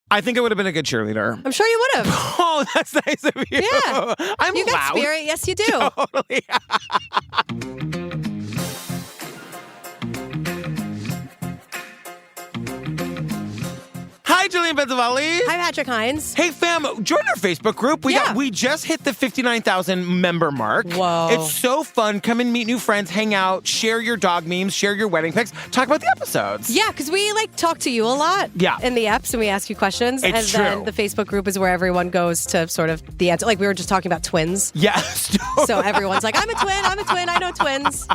I think I would have been a good cheerleader. I'm sure you would have. Oh, that's nice of you. Yeah. I'm You got loud. spirit. Yes, you do. Totally. Hi, Jillian Benzavalli. Hi, Patrick Hines. Hey, fam, join our Facebook group. We just hit the 59,000 member mark. Whoa. It's so fun. Come and meet new friends, hang out, share your dog memes, share your wedding pics, talk about the episodes. Yeah, because we talk to you a lot in the apps and we ask you questions. It's then true. the Facebook group is where everyone goes to sort of the answer. Like we were just talking about twins. Yes. So everyone's like, I'm a twin, I know twins.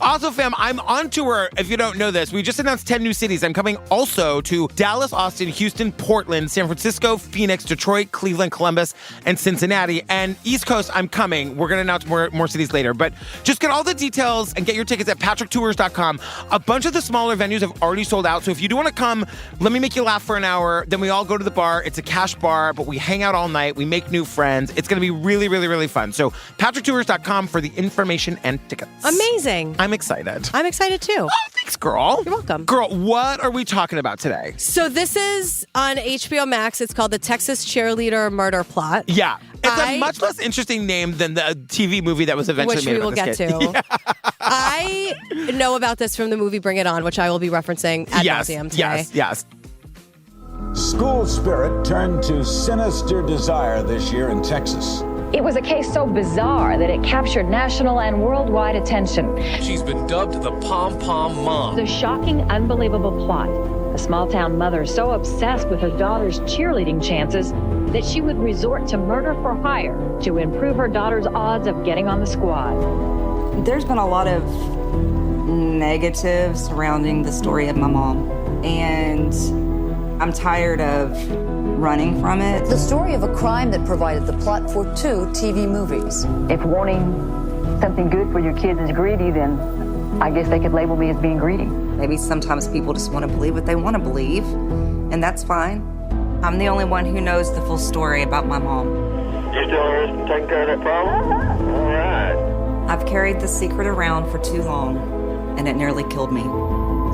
Also, fam, I'm on tour. If you don't know this, we just announced 10 new cities. I'm coming also to Dallas, Austin, Houston, Portland, San Francisco, Phoenix, Detroit, Cleveland, Columbus, and Cincinnati. And East Coast, I'm coming. We're going to announce more cities later. But just get all the details and get your tickets at patricktours.com. A bunch of the smaller venues have already sold out. So if you do want to come, let me make you laugh for an hour. Then we all go to the bar. It's a cash bar, but we hang out all night. We make new friends. It's going to be really, really, really fun. So patricktours.com for the information and tickets. Amazing. I'm excited. I'm excited too. Oh, thanks, girl. You're welcome. Girl, what are we talking about today? So this is on HBO Max. It's called The Texas Cheerleader Murder Plot. Yeah. It's a much less interesting name than the TV movie that was eventually Which made we will about get this to. kid. Yeah. I know about this from the movie Bring It On, which I will be referencing ad nauseum today. Yes. School spirit turned to sinister desire this year in Texas. It was a case so bizarre that it captured national and worldwide attention. She's been dubbed the Pom Pom Mom. The shocking, unbelievable plot. A small-town mother so obsessed with her daughter's cheerleading chances that she would resort to murder for hire to improve her daughter's odds of getting on the squad. There's been a lot of negative surrounding the story of my mom, and I'm tired of running from it. The story of a crime that provided the plot for 2 TV movies. If wanting something good for your kids is greedy, then I guess they could label me as being greedy. Maybe sometimes people just want to believe what they want to believe, and that's fine. I'm the only one who knows the full story about my mom. You still here taking care of that problem? All right. I've carried the secret around for too long, and it nearly killed me.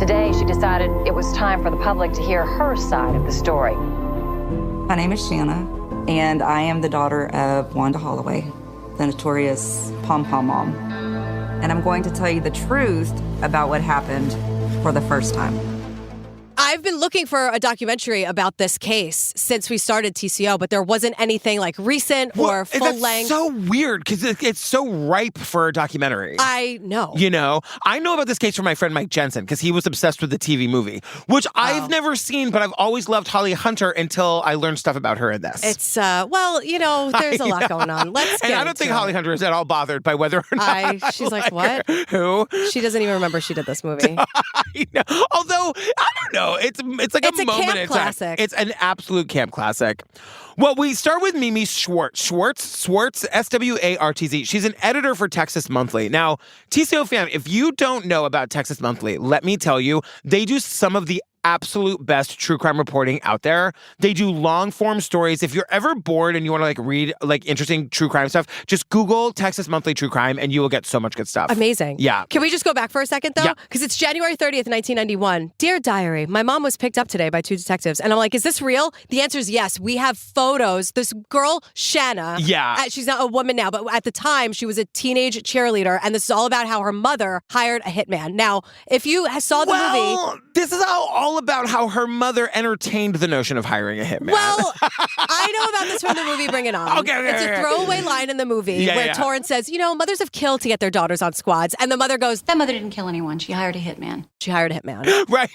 Today, she decided it was time for the public to hear her side of the story. My name is Shana, and I am the daughter of Wanda Holloway, the notorious Pom Pom Mom. And I'm going to tell you the truth about what happened for the first time. I've been looking for a documentary about this case since we started TCO, but there wasn't anything like recent or full length. That's so weird because it's so ripe for a documentary. I know. You know, I know about this case from my friend Mike Jensen because he was obsessed with the TV movie, which I've never seen, but I've always loved Holly Hunter until I learned stuff about her in this. It's, well, you know, there's a lot going on. Let's get And I don't think Holly Hunter is at all bothered by whether or not. She's like, what? Who? She doesn't even remember she did this movie. I know. Although, I don't know. It's like It's a a moment camp in time. classic. It's an absolute camp classic. Well, we start with Mimi Schwartz, Swartz, She's an editor for Texas Monthly. Now, TCO fam, if you don't know about Texas Monthly, let me tell you, they do some of the absolute best true crime reporting out there. They do long form stories. If you're ever bored and you want to read interesting true crime stuff, just Google Texas Monthly True Crime and you will get so much good stuff. Amazing. Yeah. Can we just go back for a second though? Yeah. Because it's January 30th, 1991. Dear Diary, my mom was picked up today by 2 detectives. And I'm like, is this real? The answer is yes. We have photos. This girl, Shana. Yeah. She's not a woman now, but at the time she was a teenage cheerleader. And this is all about how her mother hired a hitman. Now, if you saw the movie. This is all about how her mother entertained the notion of hiring a hitman. Well, I know about this from the movie Bring It On. Okay, it's a throwaway line in the movie where Torrance says, you know, mothers have killed to get their daughters on squads. And the mother goes, That mother didn't kill anyone. She hired a hitman. she hired a hitman. Right.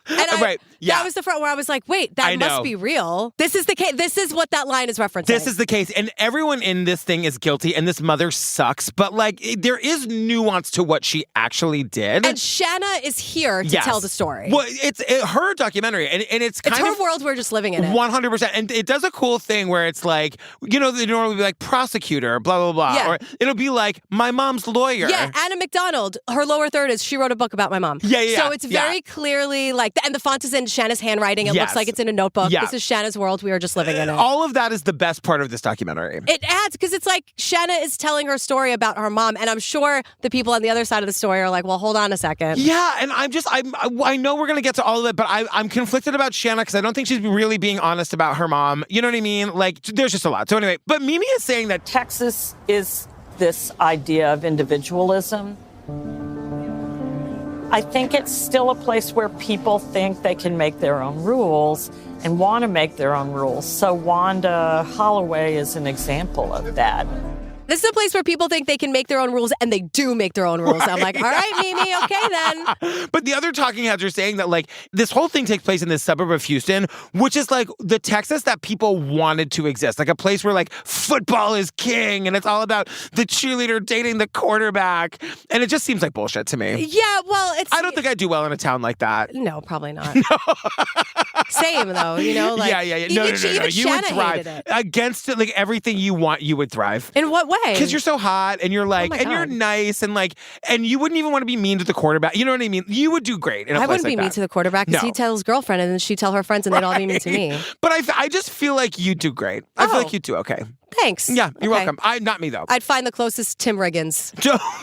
And Yeah. that was the front where I was like, wait, that must be real. This is the case. This is what that line is referencing. This is the case. And everyone in this thing is guilty. And this mother sucks. But there is nuance to what she actually did. And Shana is here to tell the story. Well, it's her documentary. And it's kind her of world. We're just living in it. 100%. And it does a cool thing where it's like, you know, they normally be like prosecutor, blah, blah, blah. Yeah. Or it'll be like my mom's lawyer. Yeah, Anna McDonald, her lower third is she wrote a book about my mom. Yeah. So it's very clearly and the font is in Shana's handwriting. It looks like it's in a notebook. Yeah. This is Shana's world. We are just living in it. All of that is the best part of this documentary. It adds, because it's like Shana is telling her story about her mom, and I'm sure the people on the other side of the story are like, well, hold on a second. Yeah, and I I know we're going to get to all of it, but I'm conflicted about Shana because I don't think she's really being honest about her mom. You know what I mean? Like, there's just a lot. So anyway, but Mimi is saying that Texas is this idea of individualism. I think it's still a place where people think they can make their own rules and want to make their own rules. So Wanda Holloway is an example of that. This is a place where people think they can make their own rules, and they do make their own rules. Right. I'm like, all right, Mimi, okay then. But the other talking heads are saying that, like, this whole thing takes place in this suburb of Houston, which is, like, the Texas that people wanted to exist. Like, a place where, like, football is king, and it's all about the cheerleader dating the quarterback. And it just seems like bullshit to me. Yeah, well, I don't think I'd do well in a town like that. No, probably not. No. Same, though, you know? Like, yeah. No. You Shana would thrive. Against it, like, everything you want, you would thrive. In what way? Because you're so hot and you're like, and you're nice and like, and you wouldn't even want to be mean to the quarterback. You know what I mean? You would do great in a place like that. I wouldn't be mean to the quarterback because he'd tell his girlfriend and then she'd tell her friends and they'd all be mean to me. But I just feel like you do great. I feel like you do okay. Thanks. Yeah, you're welcome. Not me though. I'd find the closest Tim Riggins.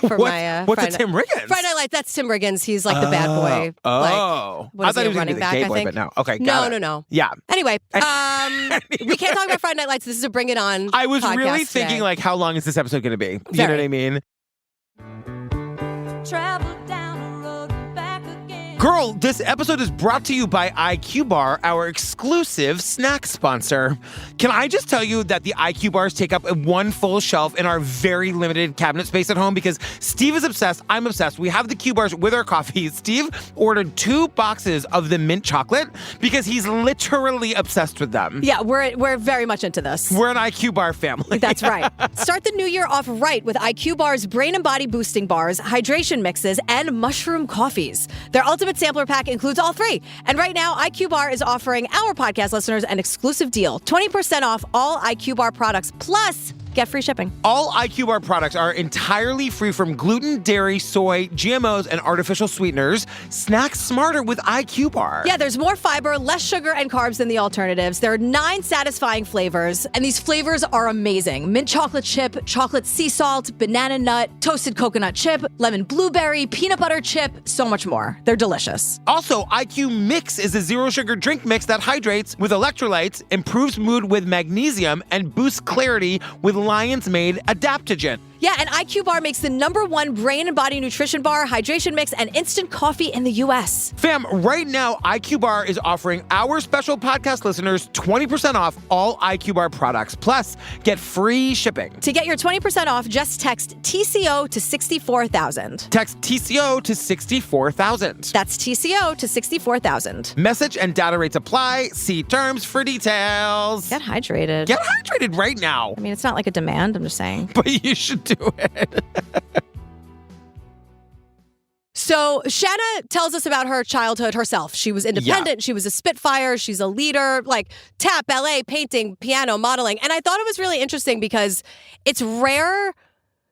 For what's a Tim Riggins? Friday Night Lights. That's Tim Riggins. He's like the bad boy. Oh, like, I thought he was running back. Gay boy, but no. Okay, got it. No. Yeah. Anyway, we can't talk about Friday Night Lights. This is a Bring It On. I was really today. Thinking like, how long is this episode going to be? You know what I mean? Travel down the road and back again. Girl, this episode is brought to you by IQ Bar, our exclusive snack sponsor. Can I just tell you that the IQ Bars take up one full shelf in our very limited cabinet space at home because Steve is obsessed. I'm obsessed. We have the Q Bars with our coffee. Steve ordered 2 boxes of the mint chocolate because he's literally obsessed with them. Yeah, we're very much into this. We're an IQ Bar family. That's right. Start the new year off right with IQ Bar's brain and body boosting bars, hydration mixes, and mushroom coffees. Their ultimate sampler pack includes all 3. And right now, IQ Bar is offering our podcast listeners an exclusive deal. 20% off all IQ Bar products, plus get free shipping. All IQ Bar products are entirely free from gluten, dairy, soy, GMOs, and artificial sweeteners. Snack smarter with IQ Bar. Yeah, there's more fiber, less sugar and carbs than the alternatives. There are 9 satisfying flavors, and these flavors are amazing. Mint chocolate chip, chocolate sea salt, banana nut, toasted coconut chip, lemon blueberry, peanut butter chip, so much more. They're delicious. Also, IQ Mix is a zero sugar drink mix that hydrates with electrolytes, improves mood with magnesium, and boosts clarity with Lion's Made adaptogen. Yeah, and IQ Bar makes the #1 brain and body nutrition bar, hydration mix, and instant coffee in the U.S. Fam, right now, IQ Bar is offering our special podcast listeners 20% off all IQ Bar products. Plus, get free shipping. To get your 20% off, just text TCO to 64,000. Text TCO to 64,000. That's TCO to 64,000. Message and data rates apply. See terms for details. Get hydrated. Get hydrated right now. I mean, it's not like a demand, I'm just saying. But you should do it. So Shana tells us about her childhood herself. She was independent. Yeah. She was a Spitfire. She's a leader, like tap, ballet, painting, piano, modeling. And I thought it was really interesting because it's rare.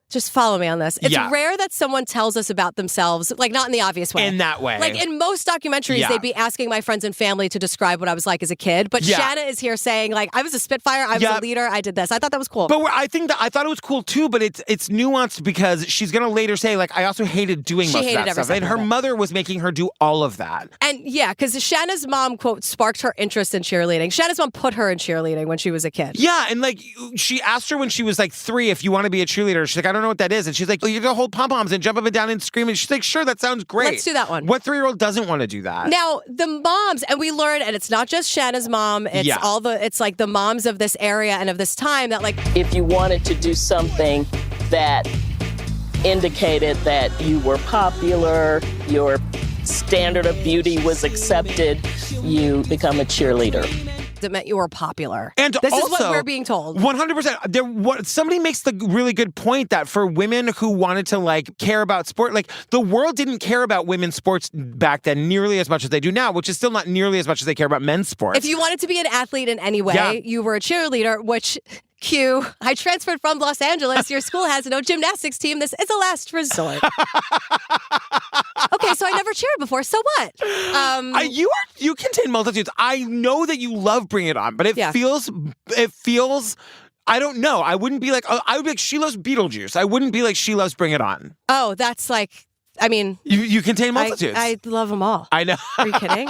Just follow me on this. It's rare that someone tells us about themselves, like not in the obvious way. In that way. Like in most documentaries, they'd be asking my friends and family to describe what I was like as a kid. But Shana is here saying like, I was a Spitfire, I was a leader, I did this. I thought that was cool. But I thought it was cool too, but it's nuanced because she's going to later say like, I also hated doing most of that stuff. And her mother was making her do all of that. And yeah, because Shana's mom, quote, sparked her interest in cheerleading. Shana's mom put her in cheerleading when she was a kid. Yeah, and like she asked her when she was like 3 if you want to be a cheerleader. She's like, I don't know what that is. And she's like, you're gonna hold pom-poms and jump up and down and scream. And she's like, sure, that sounds great. Let's do that one. What 3-year-old doesn't want to do that? Now, the moms, and we learned, and it's not just Shana's mom, it's it's like the moms of this area and of this time that like... If you wanted to do something that indicated that you were popular, your standard of beauty was accepted, you become a cheerleader. That meant you were popular. And this also, is what we're being told. 100%. Somebody makes the really good point that for women who wanted to like care about sport, like the world didn't care about women's sports back then nearly as much as they do now, which is still not nearly as much as they care about men's sports. If you wanted to be an athlete in any way, you were a cheerleader, which... Q, I transferred from Los Angeles. Your school has no gymnastics team. This is a last resort. Okay, so I never cheered before. So what? You contain multitudes. I know that you love Bring It On, but it feels. I don't know. I wouldn't be like. I would be like she loves Beetlejuice. I wouldn't be like she loves Bring It On. Oh, that's like I mean, you contain multitudes. I love them all. I know. Are you kidding?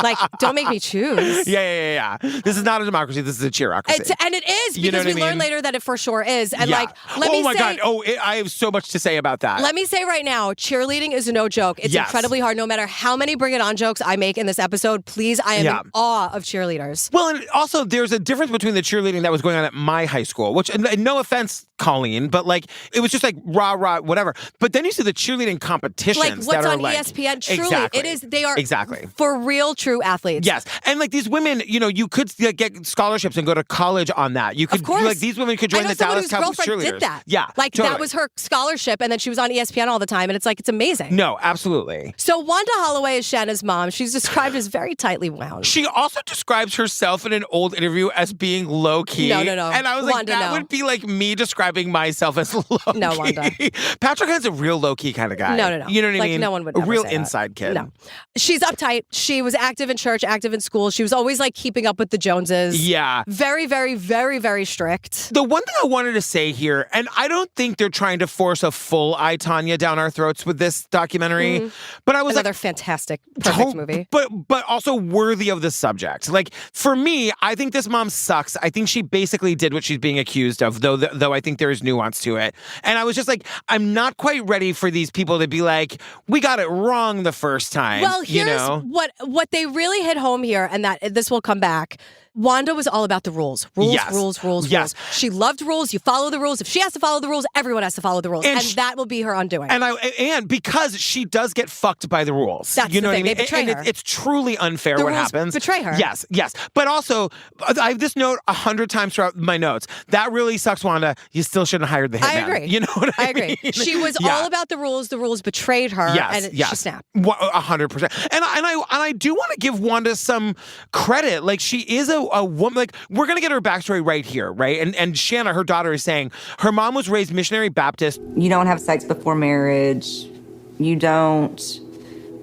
Like, don't make me choose. Yeah. This is not a democracy. This is a cheerocracy. And it is, You know because what I we learn mean? later that it for sure is. And Yeah. like, let me my say, God. I have so much to say about that. let me say right now, cheerleading is no joke. It's Yes. incredibly hard. No matter how many Bring It On jokes I make in this episode, please, I am in awe of cheerleaders. Well, and also there's a difference between the cheerleading that was going on at my high school, which, and no offense, Colleen, but like, it was just like rah, whatever. But then you see the cheerleading competitions Like what's that are on like, ESPN. Truly, exactly, it is. They are exactly for real, true athletes. Yes, and like these women, you could get scholarships and go to college on that. You could, of course, like these women could join the Dallas Cowboys cheerleaders. Did that. Yeah, like totally. that was her scholarship, and then she was on ESPN all the time, and it's like it's amazing. No, absolutely. So Wanda Holloway is Shana's mom. She's described as very tightly wound. She also describes herself in an old interview as being low key. No. And I was like, Wanda, that would be like me describing myself as low key. No, Wanda. Patrick Hunt's a real low key kind of guy. No. You know what I like, mean? No one would a ever real say that. inside kid. No. She's uptight. She was active in church, active in school. She was always like keeping up with the Joneses. Yeah. Very, very, very, very strict. The one thing I wanted to say here, and I don't think they're trying to force a full I, Tanya down our throats with this documentary, but I was Another like, fantastic, perfect movie. But also worthy of the subject. Like, for me, I think this mom sucks. I think she basically did what she's being accused of, though I think there is nuance to it. And I was just like, I'm not quite ready for these people to be like, we got it wrong the first time. Well, here's what they really hit home here, and that this will come back. Wanda was all about the rules. Rules. She loved rules. You follow the rules. If she has to follow the rules, everyone has to follow the rules. And that will be her undoing. And because she does get fucked by the rules. That's you know the what thing. I mean? They betray her. It's truly unfair The what rules happens. betray her. Yes. But also, I have this note 100 times throughout my notes. That really sucks, Wanda. You still shouldn't have hired the hitman. I agree. You know what I agree. mean? She was all about the rules. The rules betrayed her. Yes, and she snapped. 100%. And I do want to give Wanda some credit. Like, she is a woman. Like, we're going to get her backstory right here, right? And Shana, her daughter, is saying her mom was raised missionary Baptist. You don't have sex before marriage. You don't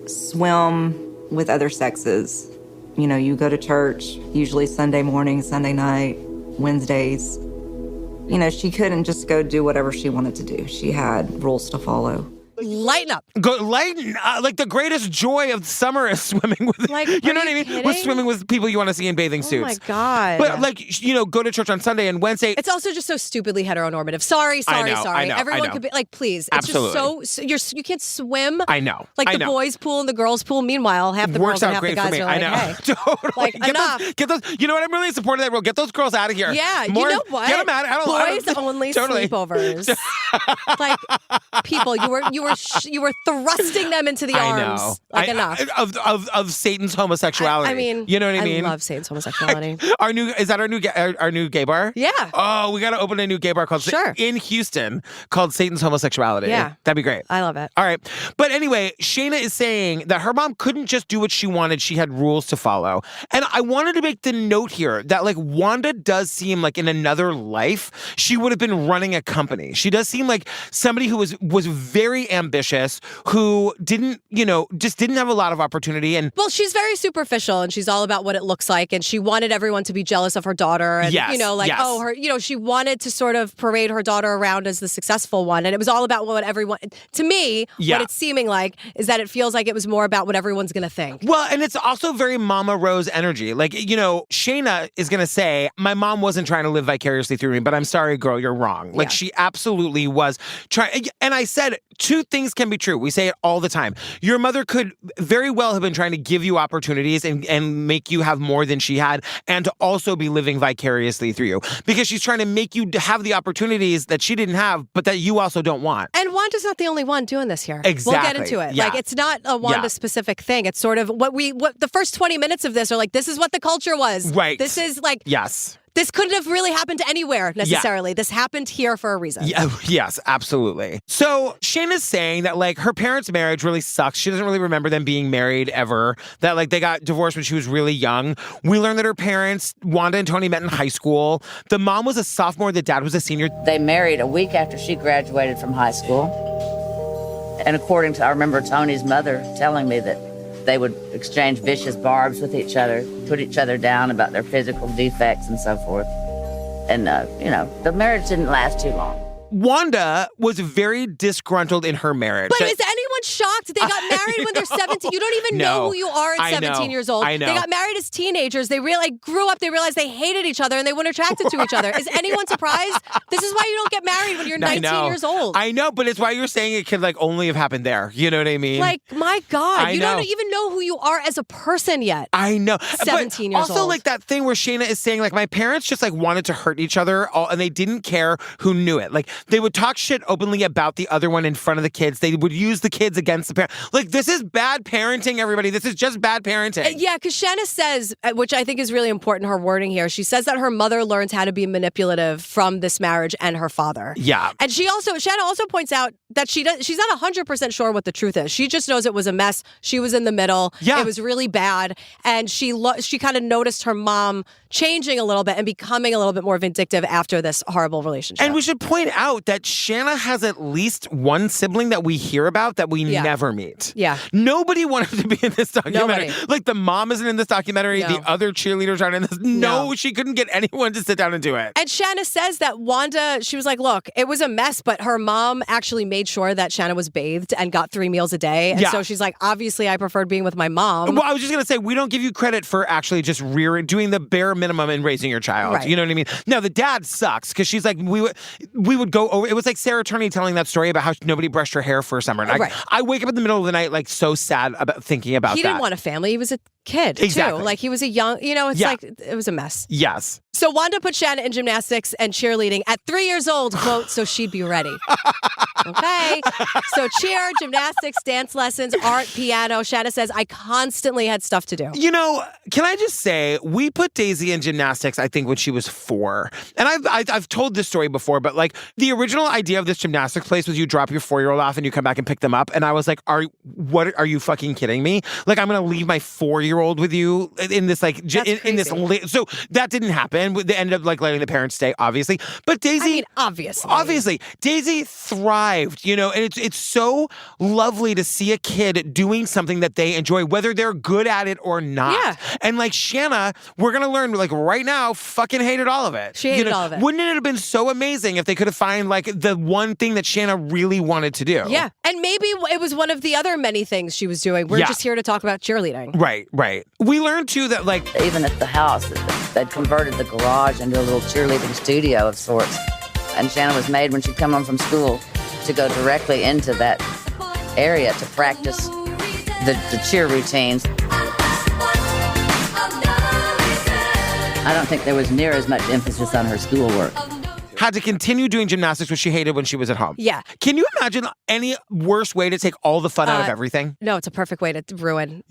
swim with other sexes. You go to church, usually Sunday morning, Sunday night, Wednesdays. She couldn't just go do whatever she wanted to do. She had rules to follow. Lighten up. Lighten. Like, the greatest joy of summer is swimming with, like, you know what I mean? Kidding? With swimming with people you want to see in bathing suits. Oh my God. But go to church on Sunday and Wednesday. It's also just so stupidly heteronormative. Sorry. I know, Everyone could be like, please. It's Absolutely. just you can't swim. I know. Like the boys' pool and the girls' pool. Meanwhile, half the Works girls and out half great the guys for me. are like, I know. hey. Totally. Like, enough. Get those. You know what? I'm really supporting that rule. Get those girls out of here. Yeah. More, you know what? Get them out. Boys only sleepovers. Like, people, you were thrusting them into the arms. I know. Like, enough. Of Satan's homosexuality. I mean, you know what I mean? I love Satan's homosexuality. Is that our new gay bar? Yeah. Oh, we got to open a new gay bar in Houston called Satan's Homosexuality. Yeah. That'd be great. I love it. All right. But anyway, Shana is saying that her mom couldn't just do what she wanted. She had rules to follow. And I wanted to make the note here that, like, Wanda does seem like in another life, she would have been running a company. She does seem like somebody who was very ambitious, who didn't have a lot of opportunity. And well, she's very superficial, and she's all about what it looks like, and she wanted everyone to be jealous of her daughter, and she wanted to sort of parade her daughter around as the successful one, and it was all about what everyone. To me, what it's seeming like is that it feels like it was more about what everyone's going to think. Well, and it's also very Mama Rose energy. Like, Shana is going to say, my mom wasn't trying to live vicariously through me, but I'm sorry, girl, you're wrong. Like, she absolutely was trying. And I said, two things can be true. We say it all the time. Your mother could very well have been trying to give you opportunities and make you have more than she had, and to also be living vicariously through you, because she's trying to make you have the opportunities that she didn't have, but that you also don't want. And Wanda's not the only one doing this here. Exactly. We'll get into it. Yeah. Like, it's not a Wanda specific thing. It's sort of what the first 20 minutes of this are like, this is what the culture was. Right. This is like, yes. This couldn't have really happened anywhere necessarily. Yeah. This happened here for a reason. Yeah, yes, absolutely. So Shana's saying that, like, her parents' marriage really sucks. She doesn't really remember them being married ever. That, like, they got divorced when she was really young. We learned that her parents, Wanda and Tony, met in high school. The mom was a sophomore. The dad was a senior. They married a week after she graduated from high school. And according to, I remember Tony's mother telling me that they would exchange vicious barbs with each other, put each other down about their physical defects and so forth. And, the marriage didn't last too long. Wanda was very disgruntled in her marriage. But is anyone everyone's shocked. They got married when they're 17. You don't even know who you are at 17 years old. I know. They got married as teenagers. They grew up. They realized they hated each other and they weren't attracted to each other. Is anyone surprised? This is why you don't get married when you're 19 years old. I know, but it's why you're saying it could like only have happened there. You know what I mean? Like, my God, you know. don't even know who you are as a person yet. I know. 17 years old. Also, like that thing where Shana is saying, like, my parents just like wanted to hurt each other, and they didn't care who knew it. Like, they would talk shit openly about the other one in front of the kids. They would use the kids against the parents. Like, this is bad parenting, everybody. This is just bad parenting. Yeah, because Shana says, which I think is really important, her wording here. She says that her mother learns how to be manipulative from this marriage and her father. Yeah. And Shana also points out that she's not 100% sure what the truth is. She just knows it was a mess. She was in the middle. Yeah. It was really bad. And she kind of noticed her mom changing a little bit and becoming a little bit more vindictive after this horrible relationship. And we should point out that Shana has at least one sibling that we hear about that we never meet. Yeah. Nobody wanted to be in this documentary. Nobody. Like, the mom isn't in this documentary. No. The other cheerleaders aren't in this. No, she couldn't get anyone to sit down and do it. And Shana says that Wanda, she was like, look, it was a mess, but her mom actually made sure that Shana was bathed and got 3 meals a day. And so she's like, obviously, I preferred being with my mom. Well, I was just going to say, we don't give you credit for actually just doing the bare minimum in raising your child. Right. You know what I mean? No, the dad sucks because she's like, we would go over. It was like Sarah Turney telling that story about how nobody brushed her hair for a summer. And I wake up in the middle of the night like so sad about thinking about that. He didn't want a family. He was a kid, exactly. too. Like, he was a young, it's like, it was a mess. Yes. So Wanda put Shana in gymnastics and cheerleading at 3 years old, quote, so she'd be ready. Okay. So cheer, gymnastics, dance lessons, art, piano. Shana says, I constantly had stuff to do. You know, can I just say, we put Daisy in gymnastics, I think, when she was 4. And I've told this story before, but like the original idea of this gymnastics place was you drop your 4-year-old off and you come back and pick them up. And I was like, are you fucking kidding me? Like, I'm going to leave my 4-year-old with you in this, like, in this. So that didn't happen. They ended up like letting the parents stay, obviously. But Daisy, obviously, Daisy thrived, you know, and it's so lovely to see a kid doing something that they enjoy, whether they're good at it or not. Yeah. And like Shana, we're going to learn, like, right now, fucking hated all of it. She hated all of it. Wouldn't it have been so amazing if they could have found like the one thing that Shana really wanted to do? Yeah. And maybe it was one of the other many things she was doing. We're just here to talk about cheerleading. Right. We learned too that like even at the house, they'd converted the garage into a little cheerleading studio of sorts. And Shana was made when she'd come home from school to go directly into that area to practice the cheer routines. I don't think there was near as much emphasis on her schoolwork. Had to continue doing gymnastics, which she hated when she was at home. Yeah. Can you imagine any worse way to take all the fun out of everything? No, it's a perfect way to ruin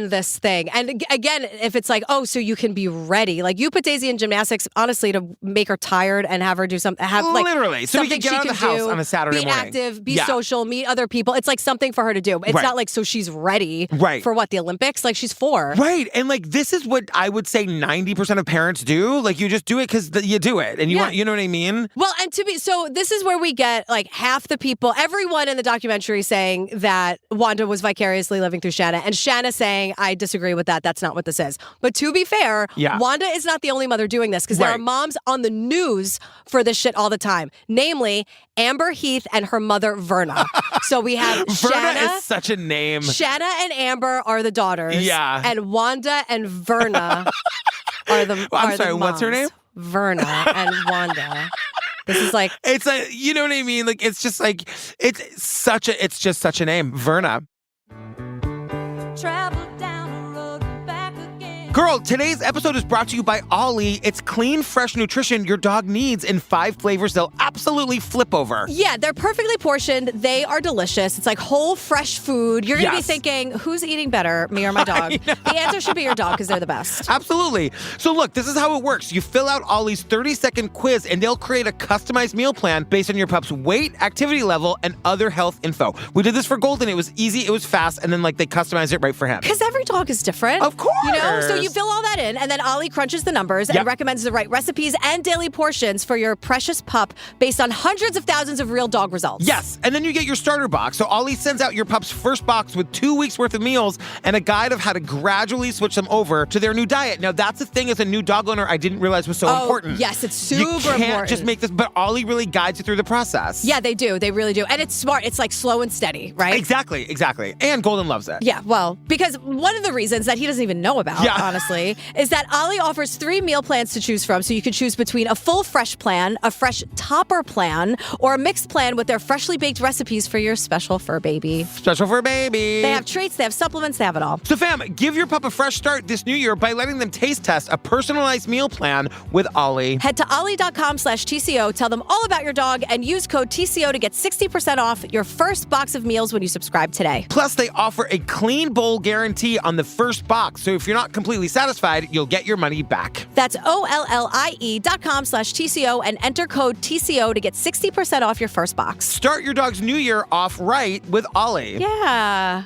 this thing. And again, if it's like, oh, so you can be ready. Like, you put Daisy in gymnastics, honestly, to make her tired and have her do something. Literally. So we can get out of the house on a Saturday morning. Be active, be social, meet other people. It's like something for her to do. It's not like so she's ready for what, the Olympics? Like, she's 4. Right. And like, this is what I would say 90% of parents do. Like, you just do it because you do it. And you want, you know what I mean? Well, and so this is where we get like half the people, everyone in the documentary saying that Wanda was vicariously living through Shana, and Shana saying, I disagree with that. That's not what this is. But to be fair, Wanda is not the only mother doing this, because there are moms on the news for this shit all the time. Namely, Amber Heath and her mother, Verna. So we have Verna Shana. is such a name. Shana and Amber are the daughters. Yeah. And Wanda and Verna are the I'm sorry, the what's her moms. name? Verna and Wanda. This is like, it's like, you know what I mean? Like, it's just like, it's just such a name, Verna. Travel down the road, back again. Girl, today's episode is brought to you by Ollie. It's clean, fresh nutrition your dog needs in 5 flavors they'll absolutely flip over. Yeah, they're perfectly portioned. They are delicious. It's like whole, fresh food. You're going to be thinking, who's eating better, me or my dog? The answer should be your dog, because they're the best. Absolutely. So look, this is how it works. You fill out Ollie's 30-second quiz, and they'll create a customized meal plan based on your pup's weight, activity level, and other health info. We did this for Golden. It was easy, it was fast, and then like they customized it right for him. Because every dog is different. Of course. You know, so you fill all that in, and then Ollie crunches the numbers and recommends the right recipes and daily portions for your precious pup based on hundreds of thousands of real dog results. Yes, and then you get your starter box. So Ollie sends out your pup's first box with 2 weeks worth of meals and a guide of how to gradually switch them over to their new diet. Now, that's the thing as a new dog owner I didn't realize was so important. Yes, it's super important. You can't important. just make this, but Ollie really guides you through the process. Yeah, they do. They really do. And it's smart. It's like slow and steady, right? Exactly. And Golden loves it. Yeah, well, because one of the reasons that he doesn't even know about, honestly, is that Ollie offers 3 meal plans to choose from, so you can choose between a full fresh plan, a fresh topper plan, or a mixed plan with their freshly baked recipes for your special fur baby. Special fur baby. They have treats, they have supplements, they have it all. So fam, give your pup a fresh start this new year by letting them taste test a personalized meal plan with Ollie. Head to ollie.com/TCO, tell them all about your dog, and use code TCO to get 60% off your first box of meals when you subscribe today. Plus, they offer a clean bowl guarantee on the first box, so if you're not completely satisfied, you'll get your money back. That's OLLIE.com/TCO and enter code TCO to get 60% off your first box. Start your dog's new year off right with Ollie. Yeah.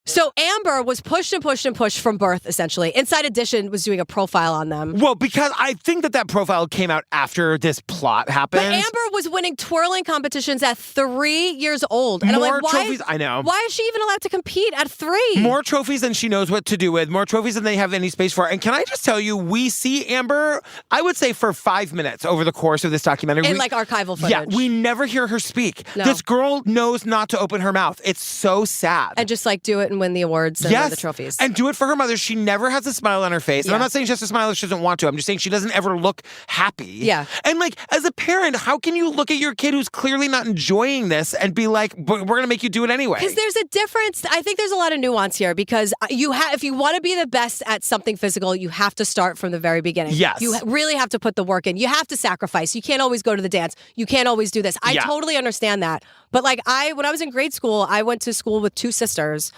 So Amber was pushed and pushed and pushed from birth, essentially. Inside Edition was doing a profile on them. Well, because I think that profile came out after this plot happened. But Amber was winning twirling competitions at 3 years old. And more I'm like, why, trophies, I know. Why is she even allowed to compete at 3? More trophies than she knows what to do with. More trophies than they have any space for. And can I just tell you, we see Amber, I would say for 5 minutes over the course of this documentary. In like archival footage. Yeah, we never hear her speak. No. This girl knows not to open her mouth. It's so sad. And just like do it and win the awards and win the trophies. And do it for her mother. She never has a smile on her face. And I'm not saying she has to smile if she doesn't want to. I'm just saying she doesn't ever look happy. Yeah. And like, as a parent, how can you look at your kid who's clearly not enjoying this and be like, but we're going to make you do it anyway? Because there's a difference. I think there's a lot of nuance here because if you want to be the best at something physical, you have to start from the very beginning. Yes. You really have to put the work in. You have to sacrifice. You can't always go to the dance. You can't always do this. I totally understand that. But like when I was in grade school, I went to school with 2 sisters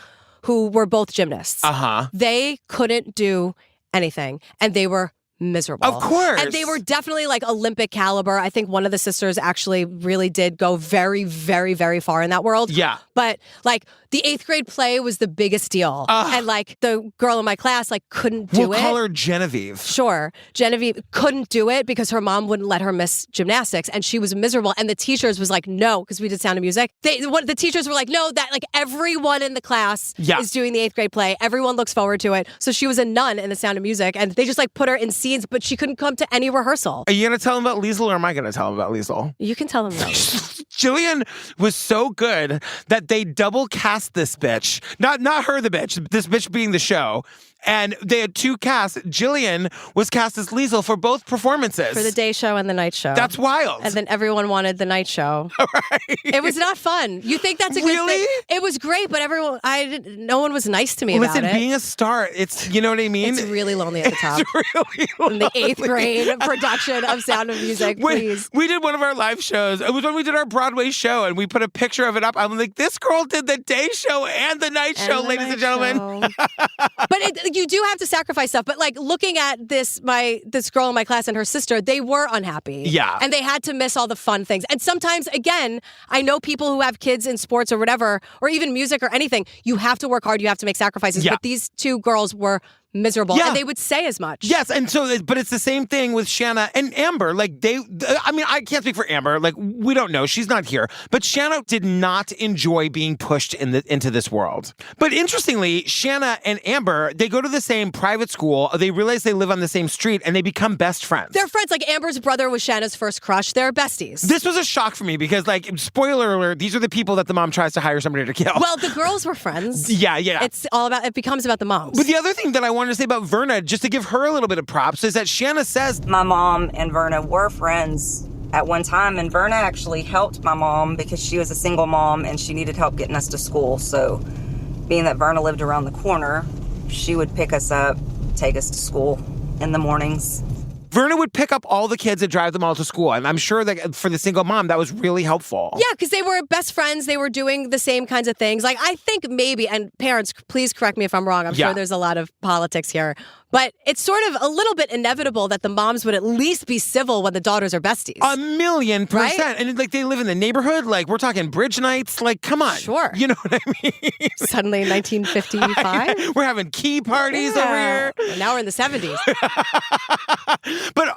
who were both gymnasts. They couldn't do anything, and they were miserable. Of course. And they were definitely like Olympic caliber. I think one of the sisters actually really did go very, very, very far in that world. Yeah. But like the 8th grade play was the biggest deal. And like the girl in my class like couldn't do it. We'll call her Genevieve. Sure. Genevieve couldn't do it because her mom wouldn't let her miss gymnastics, and she was miserable. And the teachers was like, no, because we did Sound of Music. The teachers were like, no, that like everyone in the class is doing the 8th grade play. Everyone looks forward to it. So she was a nun in the Sound of Music, and they just like put her in scenes, but she couldn't come to any rehearsal. Are you going to tell him about Liesl, or am I going to tell him about Liesl? You can tell him about Jillian was so good that they double cast this bitch. Not her, the bitch. This bitch being the show. And they had 2 casts. Jillian was cast as Liesl for both performances. For the day show and the night show. That's wild. And then everyone wanted the night show. Right. It was not fun. You think that's a good thing? It was great, but no one was nice to me about it. Listen, being a star, it's, you know what I mean? It's really lonely at the top. It's really lonely. In the 8th grade production of Sound of Music, please. We did one of our live shows. It was when we did our Broadway show, and we put a picture of it up. I'm like, this girl did the day show and the night show, ladies and gentlemen. But you do have to sacrifice stuff. But like looking at this girl in my class and her sister, they were unhappy. Yeah. And they had to miss all the fun things. And sometimes, again, I know people who have kids in sports or whatever, or even music or anything, you have to work hard, you have to make sacrifices. Yeah. But these 2 girls were miserable, and they would say as much. Yes, and so, but it's the same thing with Shana and Amber. Like I mean, I can't speak for Amber. Like, we don't know. She's not here. But Shana did not enjoy being pushed into this world. But interestingly, Shana and Amber, they go to the same private school. They realize they live on the same street, and they become best friends. They're friends. Like, Amber's brother was Shana's first crush. They're besties. This was a shock for me because, like, spoiler alert, these are the people that the mom tries to hire somebody to kill. Well, the girls were friends. Yeah. It becomes about the moms. But the other thing that I wanted to say about Verna, just to give her a little bit of props, is that Shana says my mom and Verna were friends at one time, and Verna actually helped my mom because she was a single mom and she needed help getting us to school. So being that Verna lived around the corner, she would pick us up, take us to school in the mornings. Verna would pick up all the kids and drive them all to school. And I'm sure that for the single mom, that was really helpful. Yeah, because they were best friends. They were doing the same kinds of things. Like, I think maybe, and parents, please correct me if I'm wrong. I'm sure there's a lot of politics here. But it's sort of a little bit inevitable that the moms would at least be civil when the daughters are besties. 1,000,000%. Right? And like they live in the neighborhood. Like we're talking bridge nights. Like, come on. Sure. You know what I mean? Suddenly 1955. We're having key parties over here. And now we're in the 70s. But,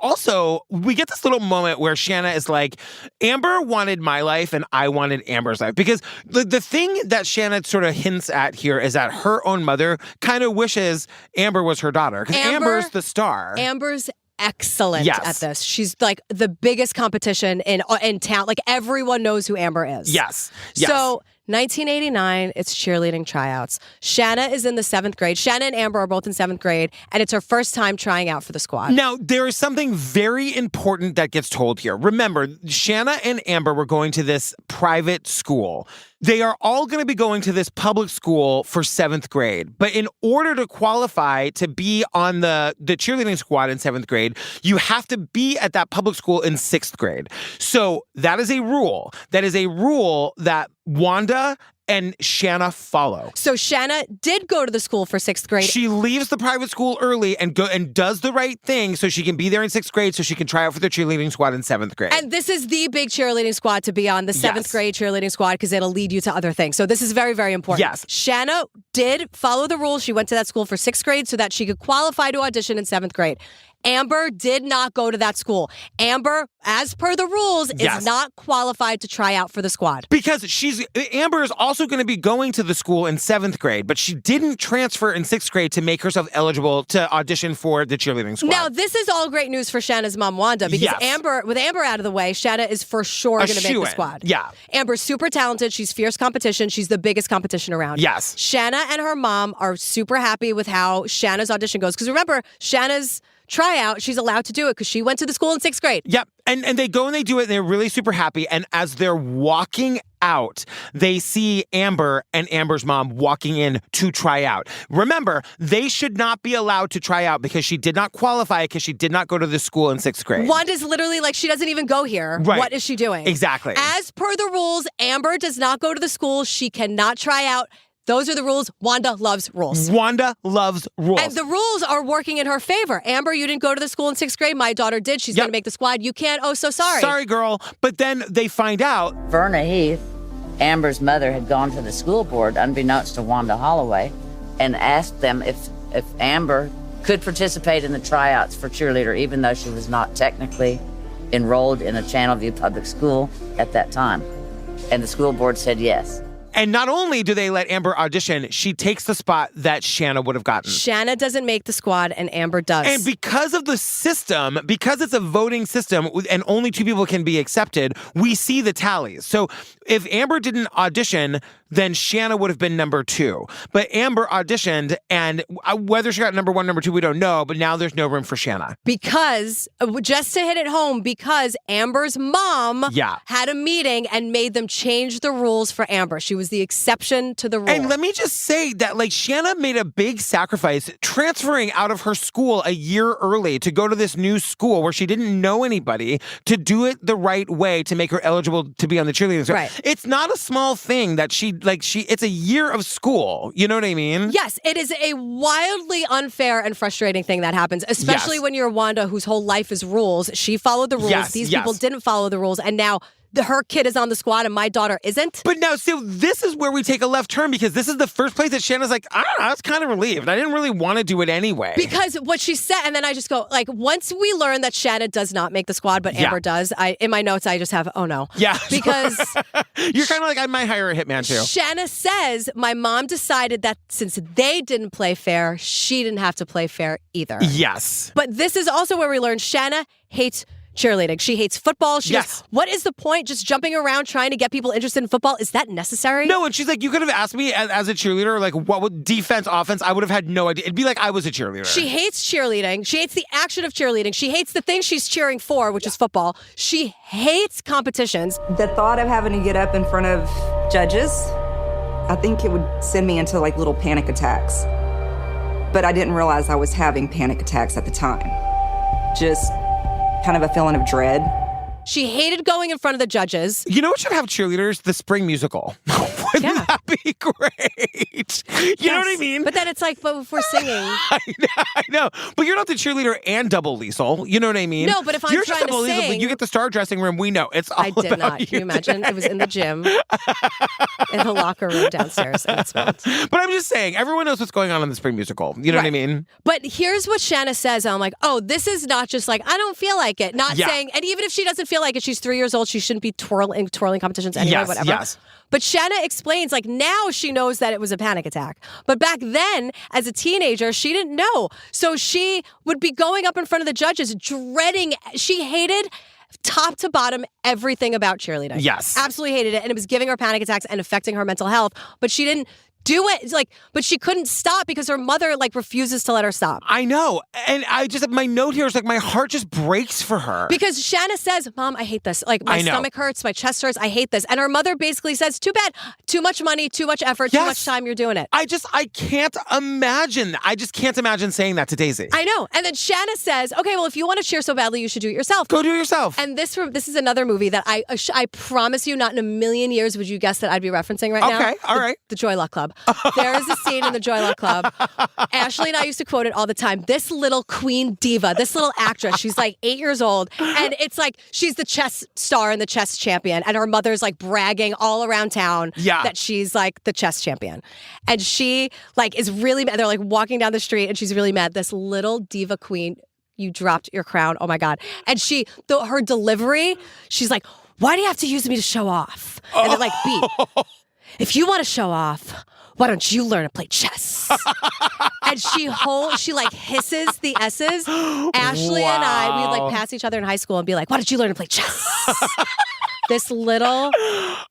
also, we get this little moment where Shana is like, Amber wanted my life and I wanted Amber's life. Because the thing that Shana sort of hints at here is that her own mother kind of wishes Amber was her daughter. Because Amber's the star. Amber's excellent at this. She's like the biggest competition in town. Like everyone knows who Amber is. Yes. So 1989, it's cheerleading tryouts. Shana is in the 7th grade. Shana and Amber are both in 7th grade, and it's her first time trying out for the squad. Now, there is something very important that gets told here. Remember, Shana and Amber were going to this private school. They are all going to be going to this public school for 7th grade. But in order to qualify to be on the cheerleading squad in 7th grade, you have to be at that public school in 6th grade. So that is a rule. That is a rule that Wanda and Shana follow. So Shana did go to the school for 6th grade. She leaves the private school early and does the right thing so she can be there in 6th grade so she can try out for the cheerleading squad in 7th grade. And this is the big cheerleading squad to be on, the 7th grade cheerleading squad, because it'll lead you to other things. So this is very, very important. Yes. Shana did follow the rules. She went to that school for 6th grade so that she could qualify to audition in 7th grade. Amber did not go to that school. Amber, as per the rules, is not qualified to try out for the squad. Because Amber is also going to be going to the school in 7th grade, but she didn't transfer in 6th grade to make herself eligible to audition for the cheerleading squad. Now, this is all great news for Shana's mom, Wanda, because with Amber out of the way, Shana is for sure going to make the squad. Yeah. Amber's super talented. She's fierce competition. She's the biggest competition around. Yes. Shana and her mom are super happy with how Shana's audition goes. Because remember, Shana's tryout, she's allowed to do it because she went to the school in 6th grade. Yep. And they go and they do it, and they're really super happy. And as they're walking out, they see Amber and Amber's mom walking in to try out. Remember, they should not be allowed to try out because she did not qualify because she did not go to the school in 6th grade. Wanda's literally like, she doesn't even go here. Right. What is she doing? Exactly. As per the rules, Amber does not go to the school. She cannot try out. Those are the rules. Wanda loves rules. Wanda loves rules. And the rules are working in her favor. Amber, you didn't go to the school in 6th grade. My daughter did. She's going to make the squad. You can't. Oh, so sorry. Sorry, girl. But then they find out. Verna Heath, Amber's mother, had gone to the school board, unbeknownst to Wanda Holloway, and asked them if Amber could participate in the tryouts for cheerleader, even though she was not technically enrolled in a Channelview public school at that time. And the school board said yes. And not only do they let Amber audition, she takes the spot that Shana would have gotten. Shana doesn't make the squad, and Amber does. And because of the system, because it's a voting system and only 2 people can be accepted, we see the tallies. So if Amber didn't audition, then Shana would have been number 2. But Amber auditioned, and whether she got number 1, number 2, we don't know, but now there's no room for Shana. Because, just to hit it home, because Amber's mom had a meeting and made them change the rules for Amber. She was the exception to the rule. And let me just say that, like, Shana made a big sacrifice transferring out of her school a year early to go to this new school where she didn't know anybody, to do it the right way to make her eligible to be on the cheerleading squad. Right. It's not a small thing that it's a year of school. You know what I mean? Yes, it is a wildly unfair and frustrating thing that happens, especially when you're Wanda, whose whole life is rules. She followed the rules. These people didn't follow the rules, and now her kid is on the squad and my daughter isn't. But now, so this is where we take a left turn, because this is the first place that Shana's like, I was kind of relieved. I didn't really want to do it anyway. Because what she said, and then I just go, like, once we learn that Shana does not make the squad, but Amber does, in my notes, I just have, oh no. Yeah. Because you're kind of like, I might hire a hitman too. Shana says, my mom decided that since they didn't play fair, she didn't have to play fair either. Yes. But this is also where we learn Shana hates cheerleading. She hates football. She goes, what is the point? Just jumping around trying to get people interested in football? Is that necessary? No, and she's like, you could have asked me as a cheerleader, like, what would defense, offense? I would have had no idea. It'd be like I was a cheerleader. She hates cheerleading. She hates the action of cheerleading. She hates the thing she's cheering for, which is football. She hates competitions. The thought of having to get up in front of judges, I think it would send me into like little panic attacks. But I didn't realize I was having panic attacks at the time. Just kind of a feeling of dread. She hated going in front of the judges. You know what should have cheerleaders? The spring musical. Wouldn't that be be great. You know what I mean? But then it's like, but if we're singing. I know. But you're not the cheerleader and double Liesel. You know what I mean? No, but if I'm you're trying just to double Liesel, sing. but you get the star dressing room. We know. It's all I did about not. Can you imagine? It was in the gym, in the locker room downstairs, and it smelled. But I'm just saying, everyone knows what's going on in the spring musical. You know what I mean? But here's what Shana says. And I'm like, oh, this is not just like, I don't feel like it. Not saying, and even if she doesn't feel like it, she's 3 years old. She shouldn't be twirling competitions anyway, whatever. Yes. But Shana explains, like, now she knows that it was a panic attack. But back then, as a teenager, she didn't know. So she would be going up in front of the judges, dreading, she hated top to bottom everything about cheerleading. Yes. Absolutely hated it. And it was giving her panic attacks and affecting her mental health. But she didn't do it. It's like, but she couldn't stop because her mother like refuses to let her stop. I know. And I just, my note here is like, my heart just breaks for her. Because Shana says, Mom, I hate this. Like, my stomach hurts, my chest hurts, I hate this. And her mother basically says, too bad, too much money, too much effort, too much time, you're doing it. I can't imagine. I just can't imagine saying that to Daisy. I know. And then Shana says, okay, well, if you want to cheer so badly, you should do it yourself. Go do it yourself. And this is another movie that I promise you, not in a million years would you guess that I'd be referencing right now. Okay, all right. The Joy Luck Club. There is a scene in the Joy Luck Club. Ashley and I used to quote it all the time. This little queen diva, this little actress, she's like 8 years old. And it's like, she's the chess star and the chess champion. And her mother's like bragging all around town that she's like the chess champion. And she like is really mad. They're like walking down the street and she's really mad. This little diva queen, you dropped your crown. Oh my God. And her delivery, she's like, why do you have to use me to show off? And then like, B, if you want to show off, why don't you learn to play chess? And she like hisses the S's. Ashley and I, we would like pass each other in high school and be like, why don't you learn to play chess? This little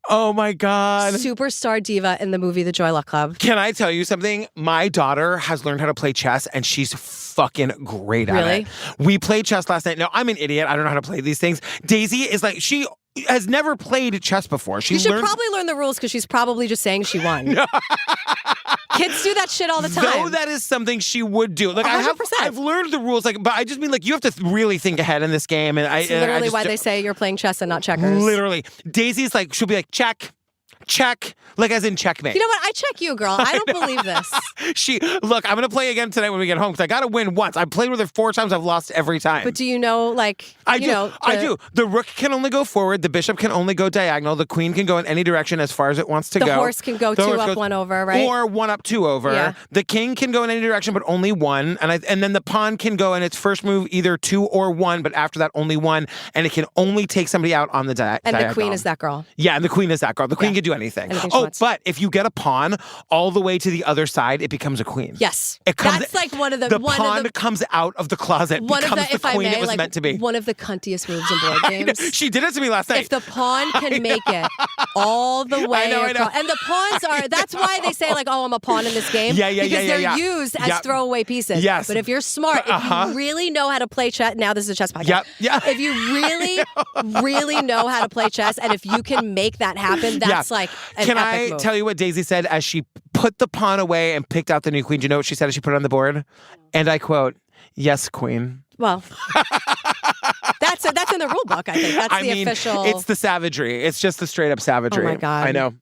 oh my God, superstar diva in the movie The Joy Luck Club. Can I tell you something? My daughter has learned how to play chess and she's fucking great at it. We played chess last night. No, I'm an idiot. I don't know how to play these things. Daisy is like, she has never played chess before. You should probably learn the rules because she's probably just saying she won. Kids do that shit all the time. Though that is something she would do. Like 100%. I've learned the rules, like, but I just mean like you have to really think ahead in this game. And it's literally why they say you're playing chess and not checkers. Literally, Daisy's like, she'll be like, check, like as in checkmate. You know what? I check you, girl. I don't believe this. Look, I'm gonna play again tonight when we get home because I gotta win once. I've played with her 4 times. I've lost every time. But do you know, like, I do. The rook can only go forward. The bishop can only go diagonal. The queen can go in any direction as far as it wants to go. The horse can go 2 up, 1 over, right? Or 1 up, 2 over. Yeah. The king can go in any direction, but only 1. And then the pawn can go in its first move either 2 or 1, but after that only 1. And it can only take somebody out on the diagonal. And the queen is that girl. Yeah, and the queen is that girl. The queen can do anything. But if you get a pawn all the way to the other side, it becomes a queen. Yes. That's like one of the... The pawn comes out of the closet, becomes the queen it was meant to be. One of the cuntiest moves in board games. She did it to me last night. If the pawn can make it all the way across. And the pawns are... That's why they say, like, oh, I'm a pawn in this game. Because they're used as throwaway pieces. Yes. But if you're smart, if you really know how to play chess... Now this is a chess podcast. If you really know how to play chess, and if you can make that happen, that's like an epic move. Tell you what Daisy said as she put the pawn away and picked out the new queen? Do you know what she said as she put it on the board? And I quote, "Yes, queen." Well, that's in the rule book, I think. That's the official... It's the savagery. It's just the straight up savagery. Oh my God. I know.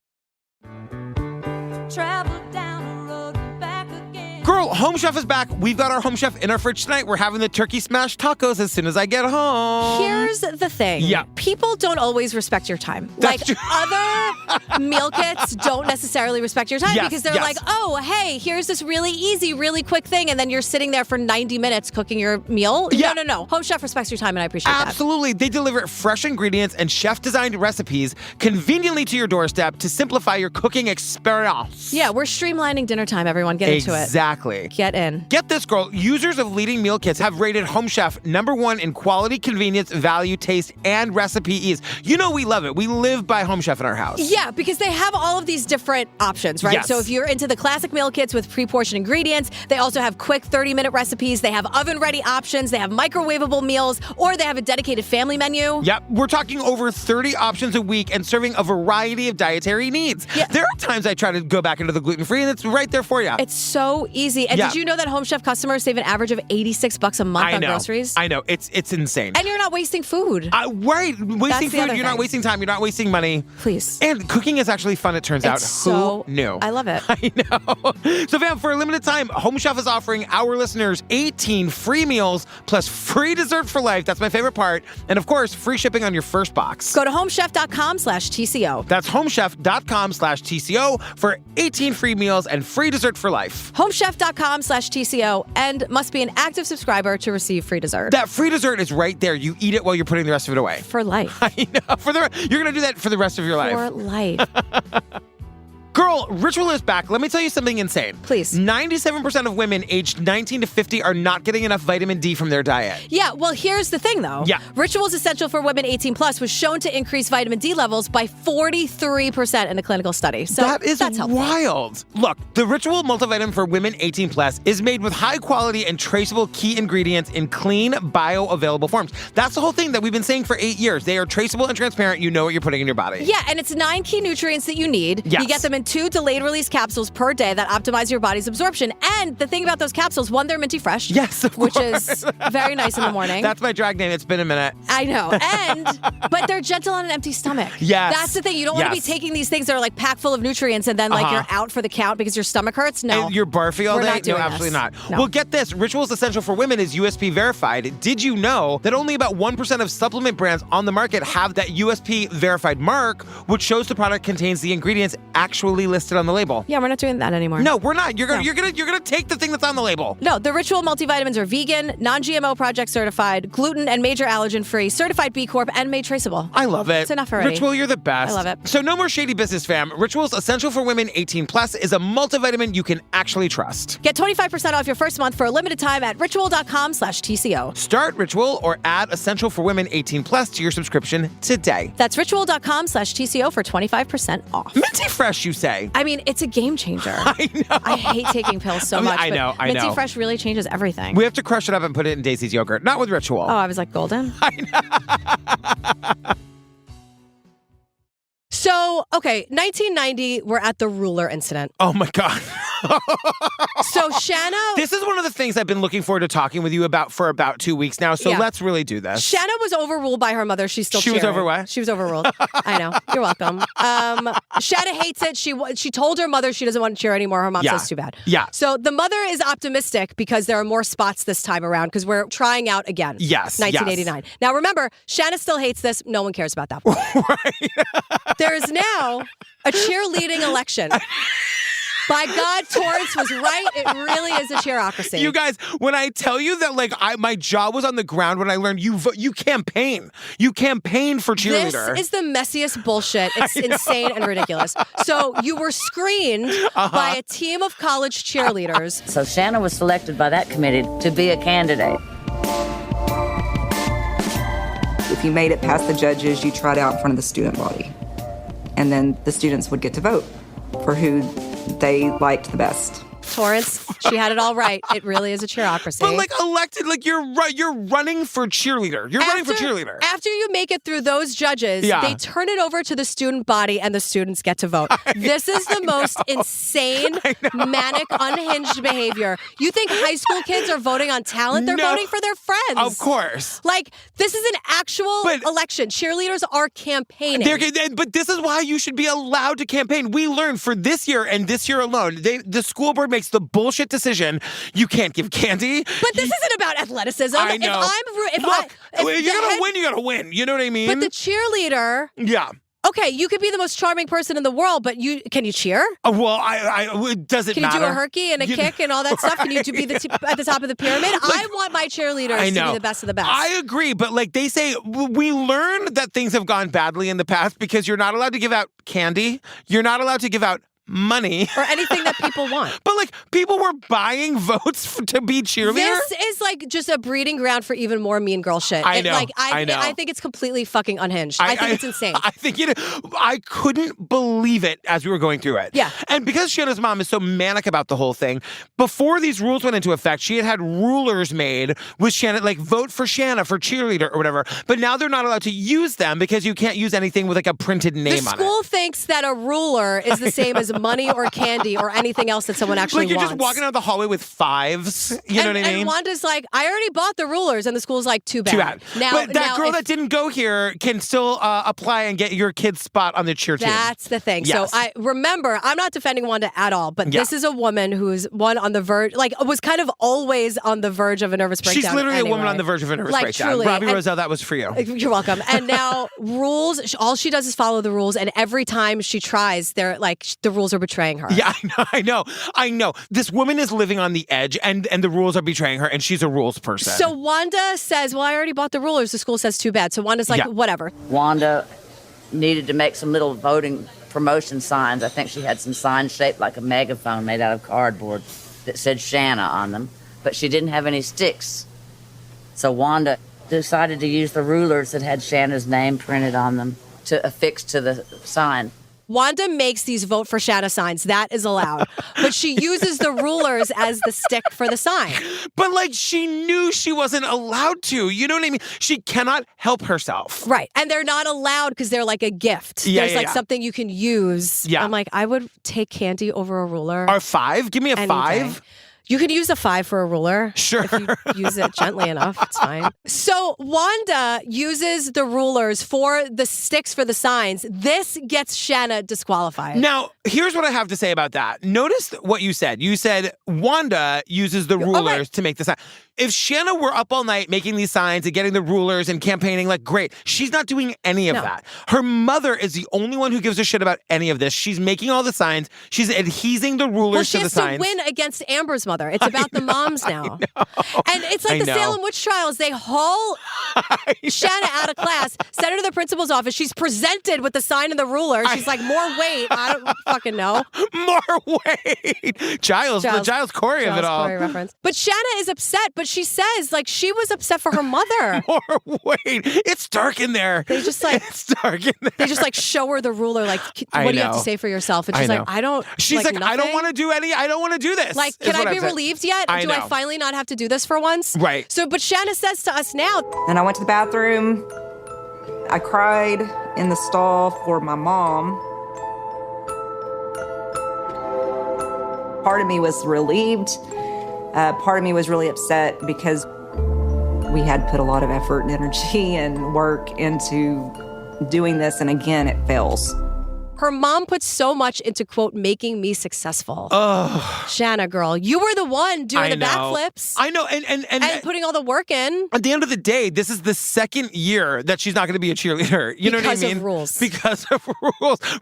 Travel down the road back again. Girl, Home Chef is back. We've got our Home Chef in our fridge tonight. We're having the turkey smash tacos as soon as I get home. Here's the thing. Yeah. People don't always respect your time. That's true. Other meal kits don't necessarily respect your time because they're like, oh, hey, here's this really easy, really quick thing. And then you're sitting there for 90 minutes cooking your meal. Yeah. No. Home Chef respects your time and I appreciate that. Absolutely. They deliver fresh ingredients and chef-designed recipes conveniently to your doorstep to simplify your cooking experience. Yeah, we're streamlining dinner time, everyone. Get into it. Exactly. Get in. Get this, girl. Users of leading meal kits have rated Home Chef #1 in quality, convenience, value, taste, and recipe ease. You know we love it. We live by Home Chef in our house. Yeah, because they have all of these different options, right? Yes. So if you're into the classic meal kits with pre-portioned ingredients, they also have quick 30-minute recipes. They have oven-ready options. They have microwavable meals, or they have a dedicated family menu. Yep. We're talking over 30 options a week and serving a variety of dietary needs. Yeah. There are times I try to go back into the gluten-free, and it's right there for you. It's so easy. crazy. And did you know that Home Chef customers save an average of $86 a month on groceries? I know. It's insane. And you're not wasting food. Right. Wasting food. You're not wasting time. You're not wasting money. Please. And cooking is actually fun, it turns out. So Who knew? I love it. I know. So, fam, for a limited time, Home Chef is offering our listeners 18 free meals plus free dessert for life. That's my favorite part. And, of course, free shipping on your first box. Go to homechef.com/TCO. That's homechef.com/TCO for 18 free meals and free dessert for life. Homechef.com/TCO and must be an active subscriber to receive free dessert. That free dessert is right there. You eat it while you're putting the rest of it away. For life. I know. You're going to do that for the rest of your life. For life. Girl, Ritual is back. Let me tell you something insane. Please. 97% of women aged 19 to 50 are not getting enough vitamin D from their diet. Yeah, well, here's the thing, though. Yeah. Ritual's Essential for Women 18 Plus was shown to increase vitamin D levels by 43% in a clinical study. So that's helpful. wild. Look, the Ritual multivitamin for Women 18 Plus is made with high quality and traceable key ingredients in clean, bioavailable forms. That's the whole thing that we've been saying for 8 years. They are traceable and transparent. You know what you're putting in your body. Yeah, and it's 9 key nutrients that you need. Yes. You get them in 2 delayed release capsules per day that optimize your body's absorption. And the thing about those capsules, one, they're minty fresh. Yes, of which course. is very nice in the morning. That's my drag name. It's been a minute. I know. But they're gentle on an empty stomach. Yes. That's the thing. You don't want to be taking these things that are like packed full of nutrients and then like you're out for the count because your stomach hurts. No. And you're barfy all We're day? not doing No, absolutely this. not. No. Well, get this. Rituals Essential for Women is USP verified. Did you know that only about 1% of supplement brands on the market have that USP verified mark, which shows the product contains the ingredients actually listed on the label? Yeah, we're not doing that anymore. No, we're not. You're gonna take the thing that's on the label. No, the Ritual multivitamins are vegan, non-GMO project certified, gluten and major allergen free, certified B Corp, and made traceable. I love it. It's enough already. Ritual, you're the best. I love it. So no more shady business, fam. Ritual's Essential for Women 18 Plus is a multivitamin you can actually trust. Get 25% off your first month for a limited time at ritual.com/TCO. Start Ritual or add Essential for Women 18 Plus to your subscription today. That's ritual.com/TCO for 25% off. Minty Fresh, you say? I mean, it's a game changer. I know. I hate taking pills so much. I know. Minty Fresh really changes everything. We have to crush it up and put it in Daisy's yogurt. Not with Ritual. Oh, I was like, golden? I know. So, okay, 1990, we're at the ruler incident. Oh, my God. So, Shana... This is one of the things I've been looking forward to talking with you about for about 2 weeks now, so let's really do this. Shanna was overruled by her mother. She's still cheering. She was over what? She was overruled. I know. You're welcome. Shanna hates it. She told her mother she doesn't want to cheer anymore. Her mom says too bad. Yeah. So the mother is optimistic because there are more spots this time around because we're trying out again. Yes. 1989. Yes. Now remember, Shanna still hates this. No one cares about that. Right. There is now a cheerleading election. By God, Torrance was right. It really is a cheerocracy. You guys, when I tell you that, like, my jaw was on the ground when I learned you campaign. You campaign for cheerleader. This is the messiest bullshit. It's insane and ridiculous. So you were screened by a team of college cheerleaders. So Shana was selected by that committee to be a candidate. If you made it past the judges, you tried out in front of the student body. And then the students would get to vote for who they liked the best. Torrance, she had it all right. It really is a cheerocracy. But like elected, like you're running for cheerleader. You're running for cheerleader. After you make it through those judges, they turn it over to the student body and the students get to vote. This is the most insane, manic, unhinged behavior. You think high school kids are voting on talent? They're voting for their friends. Of course. Like, this is an actual election. Cheerleaders are campaigning. But this is why you should be allowed to campaign. We learned for this year and this year alone, the school board makes the bullshit decision. You can't give candy. But this isn't about athleticism. I know. If you're going to win, you got to win. You know what I mean? But the cheerleader... Yeah. Okay, you could be the most charming person in the world, but can you cheer? Well, it doesn't matter. Can you do a herky and a kick and all that stuff? Can you be at the top of the pyramid? I want my cheerleaders to be the best of the best. I agree, but like they say, we learned that things have gone badly in the past because you're not allowed to give out candy. You're not allowed to give out money. Or anything that people want. But like people were buying votes to be cheerleader. This is like just a breeding ground for even more mean girl shit. I know. I think it's completely fucking unhinged. I think it's insane. I think I couldn't believe it as we were going through it. Yeah. And because Shana's mom is so manic about the whole thing, before these rules went into effect, she had rulers made with Shana, like vote for Shana for cheerleader or whatever. But now they're not allowed to use them because you can't use anything with like a printed name on it. The school thinks that a ruler is the same as money or candy or anything else that someone actually Like, you're wants. just walking out the hallway with fives. You know what I mean? And Wanda's like, I already bought the rulers. And the school's like, too bad. Too bad. But that girl if- that didn't go here can still apply and get your kid's spot on the cheer team. That's the thing. Yes. So I remember, I'm not defending Wanda at all, but Yeah. this is a woman who's one on the verge, like was kind of always on the verge of a nervous breakdown. She's literally anyway. a woman on the verge of a nervous Like, breakdown. truly. Robbie And- Roselle, that was for you. You're welcome. And now rules, all she does is follow the rules. And every time she tries, they're like, the rules are betraying her. Yeah, I know. This woman is living on the edge and the rules are betraying her and she's a rules person. So Wanda says, well, I already bought the rulers. The school says too bad. So Wanda's like, Yeah. whatever. Wanda needed to make some little voting promotion signs. I think she had some signs shaped like a megaphone made out of cardboard that said Shana on them, but she didn't have any sticks. So Wanda decided to use the rulers that had Shana's name printed on them to affix to the sign. Wanda makes these vote for Shana signs. That is allowed. But she uses the rulers as the stick for the sign. But like she knew she wasn't allowed to. You know what I mean? She cannot help herself. Right. And they're not allowed because they're like a gift. Yeah, There's yeah, like yeah. something you can use. Yeah. I'm like, I would take candy over a ruler. Or 5? Give me a any 5. day. You could use a 5 for a ruler. Sure. If you use it gently enough, it's fine. So Wanda uses the rulers for the sticks for the signs. This gets Shana disqualified. Now, here's what I have to say about that. Notice what you said. You said Wanda uses the rulers to make the sign. If Shana were up all night making these signs and getting the rulers and campaigning, like, great. She's not doing any of that. Her mother is the only one who gives a shit about any of this. She's making all the signs. She's adhesing the rulers Well, she to the has signs. to win against Amber's mother. It's about the moms now. And it's like I the know. Salem witch trials. They haul Shana out of class, send her to the principal's office. She's presented with the sign and the ruler. She's like, more weight. I don't fucking know. More weight. Giles, the Giles Corey of it all. Corey reference. But Shana is upset, but she says, like, she was upset for her mother. More weight. It's dark in there. They just like, it's dark in there. they just like show her the ruler, like, I what do you have know. to say for yourself? And she's I like, know. I don't. She's like, I don't nothing. want to do any. I don't want to do this. Like, is can what I be I'm saying. relieved yet? I Do know. I finally not have to do this for once? Right. So, but Shana says to us now. And I went to the bathroom. I cried in the stall for my mom. Part of me was relieved. Part of me was really upset because we had put a lot of effort and energy and work into doing this. And again, it fails. Her mom put so much into, quote, making me successful. Oh, Shana, girl, you were the one doing I the know. backflips. I know, and putting all the work in. at the end of the day, this is the second year that she's not going to be a cheerleader. You know what I Because of mean? rules. Because of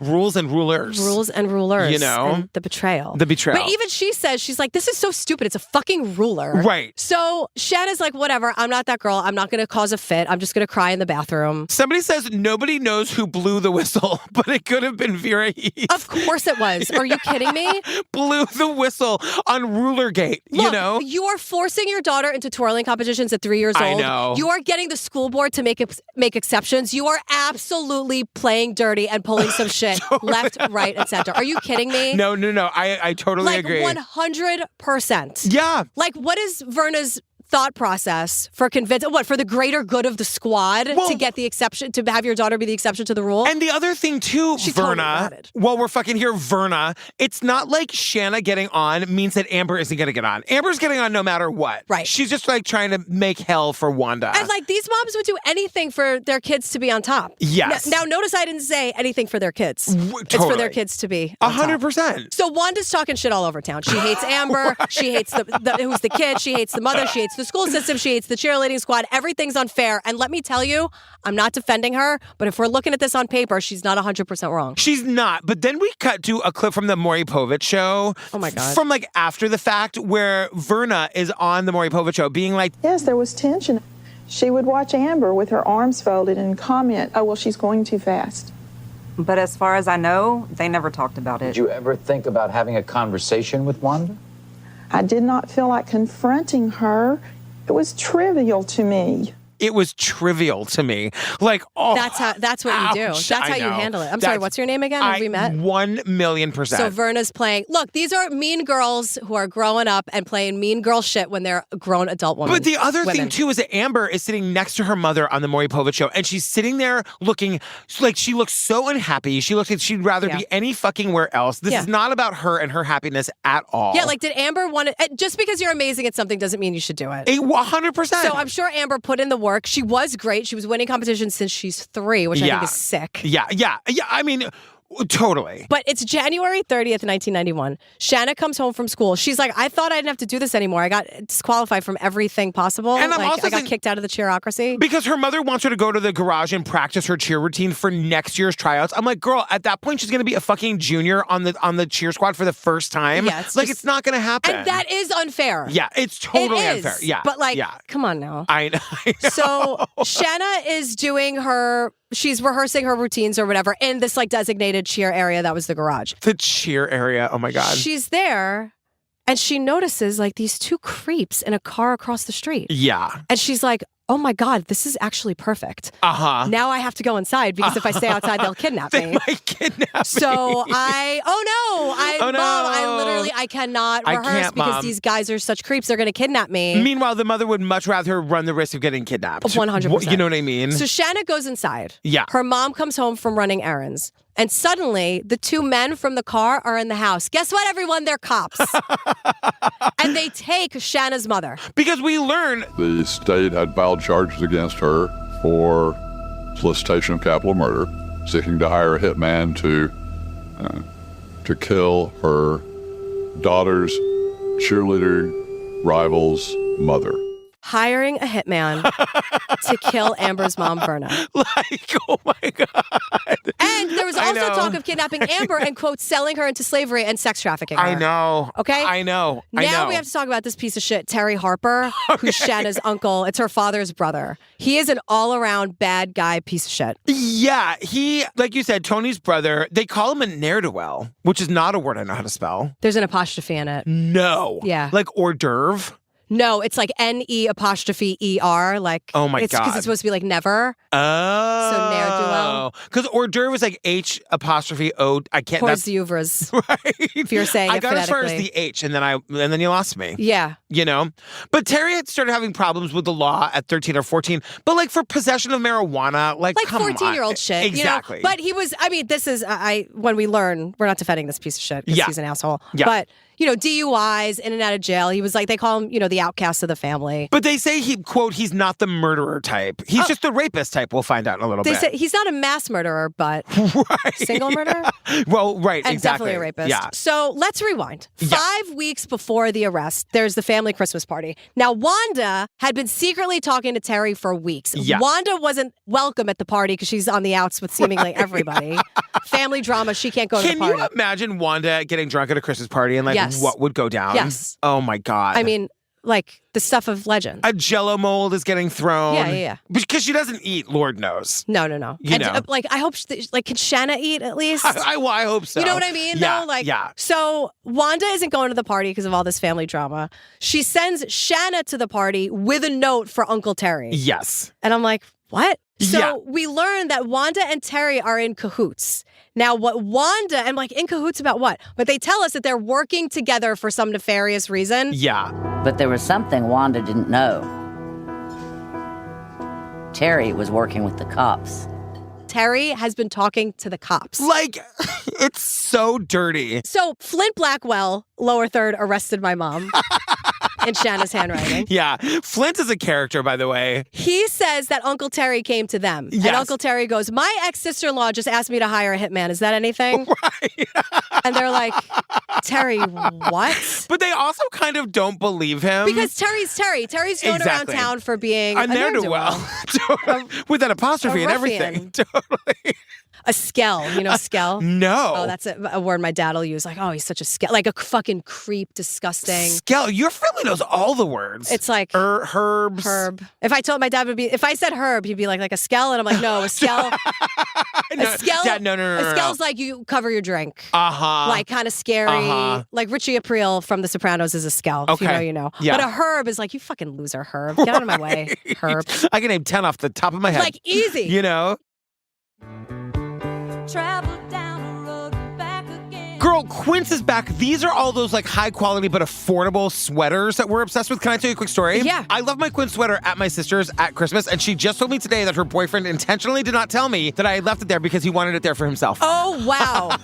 rules and rulers. Rules and rulers. You know? And the betrayal. The betrayal. But even she says, she's like, this is so stupid. It's a fucking ruler. Right. So Shana's like, whatever. I'm not that girl. I'm not going to cause a fit. I'm just going to cry in the bathroom. Somebody says nobody knows who blew the whistle, but it could have been Vera Heath. Of course it was. Are you kidding me? Blew the whistle on Rulergate, Look, you know? you are forcing your daughter into twirling competitions at 3 years old. I know. You are getting the school board to make exceptions. You are absolutely playing dirty and pulling some shit left, right, and center. Are you kidding me? No. I totally agree. 100%. Yeah. Like, what is Verna's thought process for convincing for the greater good of the squad to get the exception, to have your daughter be the exception to the rule? And the other thing too, She's totally Verna, ratted. while we're fucking here, Verna, it's not like Shana getting on means that Amber isn't going to get on. Amber's getting on no matter what. Right. She's just like trying to make hell for Wanda. And like, these moms would do anything for their kids to be on top. Yes. Now notice I didn't say anything for their kids. It's for totally. their kids to be on top. 100%. So Wanda's talking shit all over town. She hates Amber. She hates the who's the kid. She hates the mother. She hates the school system. She hates the cheerleading squad. Everything's unfair. And let me tell you, I'm not defending her, but if we're looking at this on paper, she's not 100% wrong. She's not. But then we cut to a clip from the Maury Povich show. Oh my God. From like after the fact where Verna is on the Maury Povich show being like, yes, there was tension. She would watch Amber with her arms folded and comment, oh, well, she's going too fast. But as far as I know, they never talked about it. Did you ever think about having a conversation with Wanda? I did not feel like confronting her. It was trivial to me. it was trivial to me. Like, that's what you do. That's how you handle it. I'm sorry, what's your name again? Have we met? 1,000,000%. So Verna's playing. Look, these are mean girls who are growing up and playing mean girl shit when they're grown adult women. But the other thing too is that Amber is sitting next to her mother on the Maury Povich show, and she's sitting there looking like she looks so unhappy. She looks like she'd rather be any fucking where else. This is not about her and her happiness at all. Yeah, like did Amber want to? Just because you're amazing at something doesn't mean you should do it. 100%. So I'm sure Amber put in the work. She was great. She was winning competitions since she's 3, which I think is sick. Yeah. I mean, totally. But it's January 30th, 1991. Shana comes home from school. She's like, I thought I didn't have to do this anymore. I got disqualified from everything possible. And I got kicked out of the cheerocracy. Because her mother wants her to go to the garage and practice her cheer routine for next year's tryouts. I'm like, girl, at that point, she's going to be a fucking junior on the cheer squad for the first time. Yeah, it's not going to happen. And that is unfair. Yeah, it's totally unfair. Yeah. But come on now. I know. So Shana is doing she's rehearsing her routines or whatever in this designated cheer area that was the garage. The cheer area. Oh my God. She's there and she notices these 2 creeps in a car across the street. Yeah. And she's like, oh my God, this is actually perfect. Uh-huh. Now I have to go inside because if I stay outside, they'll kidnap me. They might kidnap me. So Mom, I cannot rehearse because these guys are such creeps. They're going to kidnap me. Meanwhile, the mother would much rather run the risk of getting kidnapped. 100%. You know what I mean? So Shana goes inside. Yeah. Her mom comes home from running errands. And suddenly, the 2 men from the car are in the house. Guess what, everyone? They're cops. And they take Shana's mother. Because we learn the state had filed charges against her for solicitation of capital murder, seeking to hire a hitman to kill her daughter's cheerleader rival's mother. Hiring a hitman to kill Amber's mom, Verna. Oh my God. And there was also talk of kidnapping Amber and, quote, selling her into slavery and sex trafficking her. I know. Okay? I know. Now we have to talk about this piece of shit, Terry Harper, who's Shana's uncle. It's her father's brother. He is an all-around bad guy piece of shit. Yeah, he, like you said, Tony's brother, they call him a ne'er-do-well, which is not a word I know how to spell. There's an apostrophe in it. No. Yeah. Like hors d'oeuvre? No, it's like N-E''ER, like. Oh my God. Because it's supposed to be like never. Oh. So ne'er-do-well. Because hors d'oeuvre is like H''O. I can't. Hors d'oeuvres. Right. If you're saying I it got as far as phonetically. the H, and then you lost me. Yeah. You know? But Terry had started having problems with the law at 13 or 14. But like for possession of marijuana, like come 14-year-old shit. Exactly. You know? But he was, this is, when we learn, we're not defending this piece of shit because he's an asshole. Yeah. But, DUIs, in and out of jail. He was like, they call him, the outcast of the family. But they say he's not the murderer type. He's just the rapist type. We'll find out in a little bit. They say he's not a mass murderer, but single murderer? Well, right, and exactly. definitely a rapist. Yeah. So let's rewind. 5 weeks before the arrest, there's the family Christmas party. Now, Wanda had been secretly talking to Terry for weeks. Yeah. Wanda wasn't welcome at the party because she's on the outs with seemingly everybody. Family drama, she can't go to the party. Can you imagine Wanda getting drunk at a Christmas party and what would go down? Yes. Oh my God. I mean, like the stuff of legend. A Jell-O mold is getting thrown. Yeah. Because she doesn't eat, Lord knows. No. You know. I hope, can Shana eat at least? I hope so. You know what I mean? Yeah, though? yeah. So Wanda isn't going to the party because of all this family drama. She sends Shana to the party with a note for Uncle Terry. Yes. And I'm like, what? So Yeah. we learn that Wanda and Terry are in cahoots. Now, what Wanda, and in cahoots about what? But they tell us that they're working together for some nefarious reason. Yeah. But there was something Wanda didn't know. Terry was working with the cops. Terry has been talking to the cops. It's so dirty. So Flint Blackwell, lower third, arrested my mom. In Shana's handwriting. Yeah. Flint is a character, by the way. He says that Uncle Terry came to them. Yes. And Uncle Terry goes, my ex-sister-in-law just asked me to hire a hitman. Is that anything? Right. And they're like, Terry, what? But they also kind of don't believe him. Because Terry's Terry. Terry's known around town for being a ne'er-do-well. With an apostrophe and everything. Totally. A skell. You know skell? No. Oh, that's a word my dad will use. Like, oh, he's such a skell. Like a fucking creep, disgusting. Skell. Your family knows all the words. It's like herbs. Herb. If I told my dad if I said herb, he'd be like a skell. And I'm like, no, a skell. Estelle, Dad, no. Estelle's like, you cover your drink. Uh-huh. Like, kind of scary. Like, Richie Aprile from The Sopranos is Estelle. If you know, you know. Yeah. But a Herb is like, you fucking loser, Herb. Get out of my way, Herb. I can name 10 off the top of my head. Like, easy. You know? Travel down the road back again. Girl, Quince is back. These are all those like high quality but affordable sweaters that we're obsessed with. Can I tell you a quick story? Yeah. I love my Quince sweater at my sister's at Christmas, and she just told me today that her boyfriend intentionally did not tell me that I had left it there because he wanted it there for himself. Oh, wow.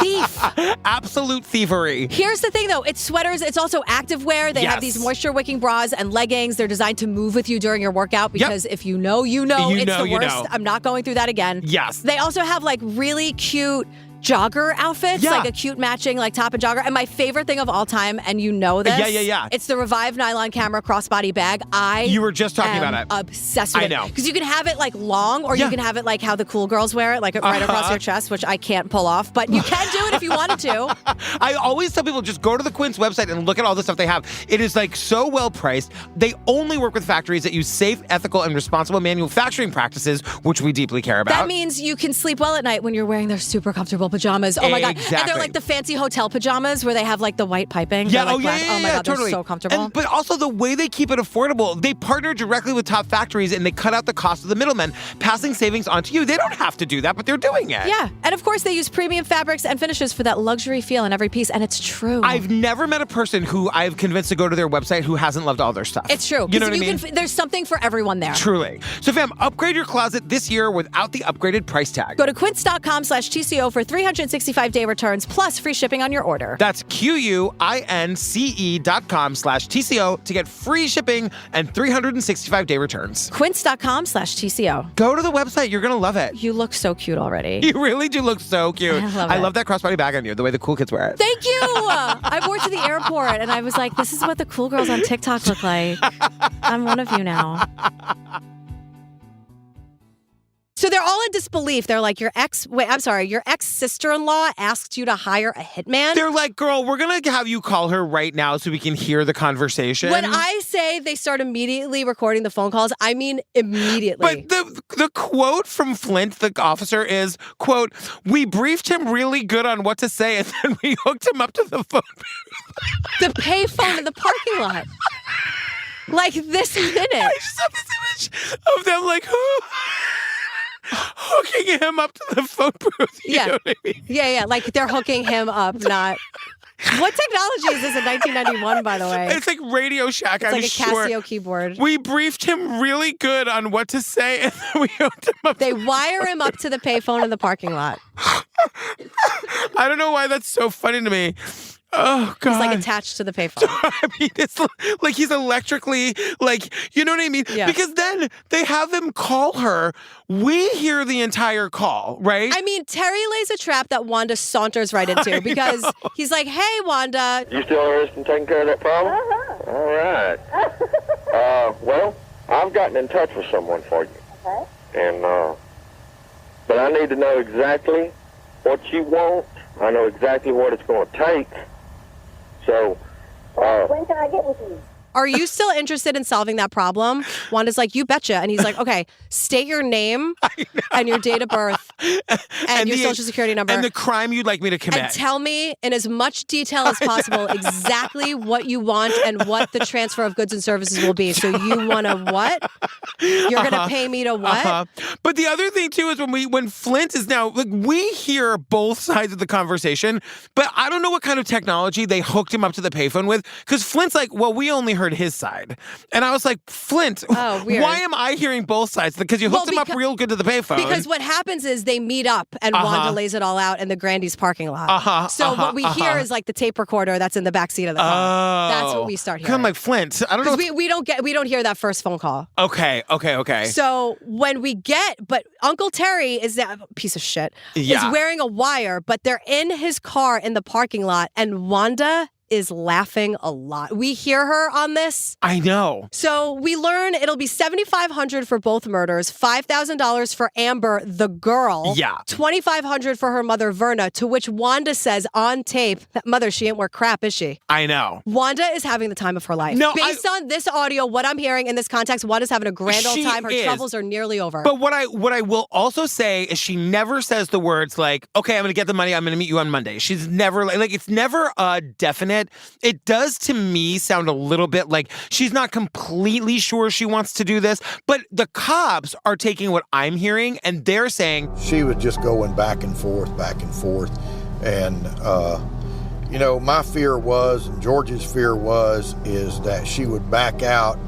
Thief. Absolute thievery. Here's the thing, though. It's sweaters. It's also activewear. They have these moisture-wicking bras and leggings. They're designed to move with you during your workout because if you know, you know. It's the worst. I'm not going through that again. Yes. They also have, like, really cute jogger outfits, like a cute matching like top and jogger. And my favorite thing of all time, and you know this. Yeah. It's the Revive nylon camera crossbody bag. You were just talking about it. Obsessed with I it. know. Because you can have it like long, or you can have it like how the cool girls wear it, like right across your chest, which I can't pull off. But you can do it if you wanted to. I always tell people just go to the Quince website and look at all the stuff they have. It is like so well priced. They only work with factories that use safe, ethical, and responsible manufacturing practices, which we deeply care about. That means you can sleep well at night when you're wearing their super comfortable pajamas. Oh my God. Exactly. And they're like the fancy hotel pajamas where they have like the white piping. Yeah, They're, like, yeah, oh my God, totally. they're so comfortable. But also the way they keep it affordable, they partner directly with top factories and they cut out the cost of the middlemen, passing savings on to you. They don't have to do that, but they're doing it. Yeah. And of course, they use premium fabrics and finishes for that luxury feel in every piece. And it's true. I've never met a person who I've convinced to go to their website who hasn't loved all their stuff. It's true. You know what I mean? There's something for everyone there. Truly. So fam, upgrade your closet this year without the upgraded price tag. Go to quince.com/TCO for 365-day returns plus free shipping on your order. That's QUINCE.com/TCO to get free shipping and 365-day returns. Quince.com/TCO. Go to the website. You're going to love it. You look so cute already. You really do look so cute. I love that crossbody bag on you, the way the cool kids wear it. Thank you. I wore it to the airport and I was like, this is what the cool girls on TikTok look like. I'm one of you now. So they're all in disbelief. They're like, your ex-sister-in-law asked you to hire a hitman? They're like, girl, we're going to have you call her right now so we can hear the conversation. When I say they start immediately recording the phone calls, I mean immediately. But the quote from Flint, the officer, is, quote, we briefed him really good on what to say and then we hooked him up to the phone. The payphone in the parking lot. Like this minute. I just have this image of them like, hooking him up to the phone booth. You know what I mean? Yeah. Like they're hooking him up, not... What technology is this in 1991, by the way? It's like Radio Shack, it's I'm like a Casio keyboard. We briefed him really good on what to say, and then we hooked him up. They wire him up to the payphone in the parking lot. I don't know why that's so funny to me. Oh, God. He's like attached to the payphone. I mean, it's like he's electrically, like, you know what I mean? Yeah. Because then they have them call her. We hear the entire call, right? I mean, Terry lays a trap that Wanda saunters right into because he's like, hey, Wanda. You still interested in taking care of that problem? All right. Well, I've gotten in touch with someone for you. Okay. And, but I need to know exactly what you want. I know exactly what it's going to take. So, when can I get with you? Are you still interested in solving that problem? Wanda's like, you betcha. And he's like, okay, state your name and your date of birth and your social security number. And the crime you'd like me to commit. And tell me in as much detail as possible exactly what you want and what the transfer of goods and services will be. So you want to what? You're going to pay me to what? But the other thing, too, is when Flint is now, like, we hear both sides of the conversation, but I don't know what kind of technology they hooked him up to the payphone with, because Flint's like, well, we only heard his side. And I was like, Flint, why am I hearing both sides? Because you hooked him up real good to the payphone. Because what happens is they meet up and Wanda lays it all out in the Grandy's parking lot. So what we hear is like the tape recorder that's in the backseat of the car. That's what we start hearing. I'm like, Flint, I don't know. We don't hear that first phone call. Okay. So when but Uncle Terry is that piece of shit, is wearing a wire, but they're in his car in the parking lot and Wanda is laughing a lot. We hear her on this. I know. So we learn it'll be $7,500 for both murders, $5,000 for Amber, the girl. Yeah. $2,500 for her mother, Verna, to which Wanda says on tape that, mother, she ain't worth crap, is she? I know. Wanda is having the time of her life. No, Based on this audio, what I'm hearing in this context, Wanda's having a grand old She time. Her is. troubles are nearly over. But what I will also say is she never says the words like, okay, I'm going to get the money. I'm going to meet you on Monday. She's never like it's never definite. It does to me sound a little bit like she's not completely sure she wants to do this, but the cops are taking what I'm hearing and they're saying she was just going back and forth. And, my fear was, and George's fear is that she would back out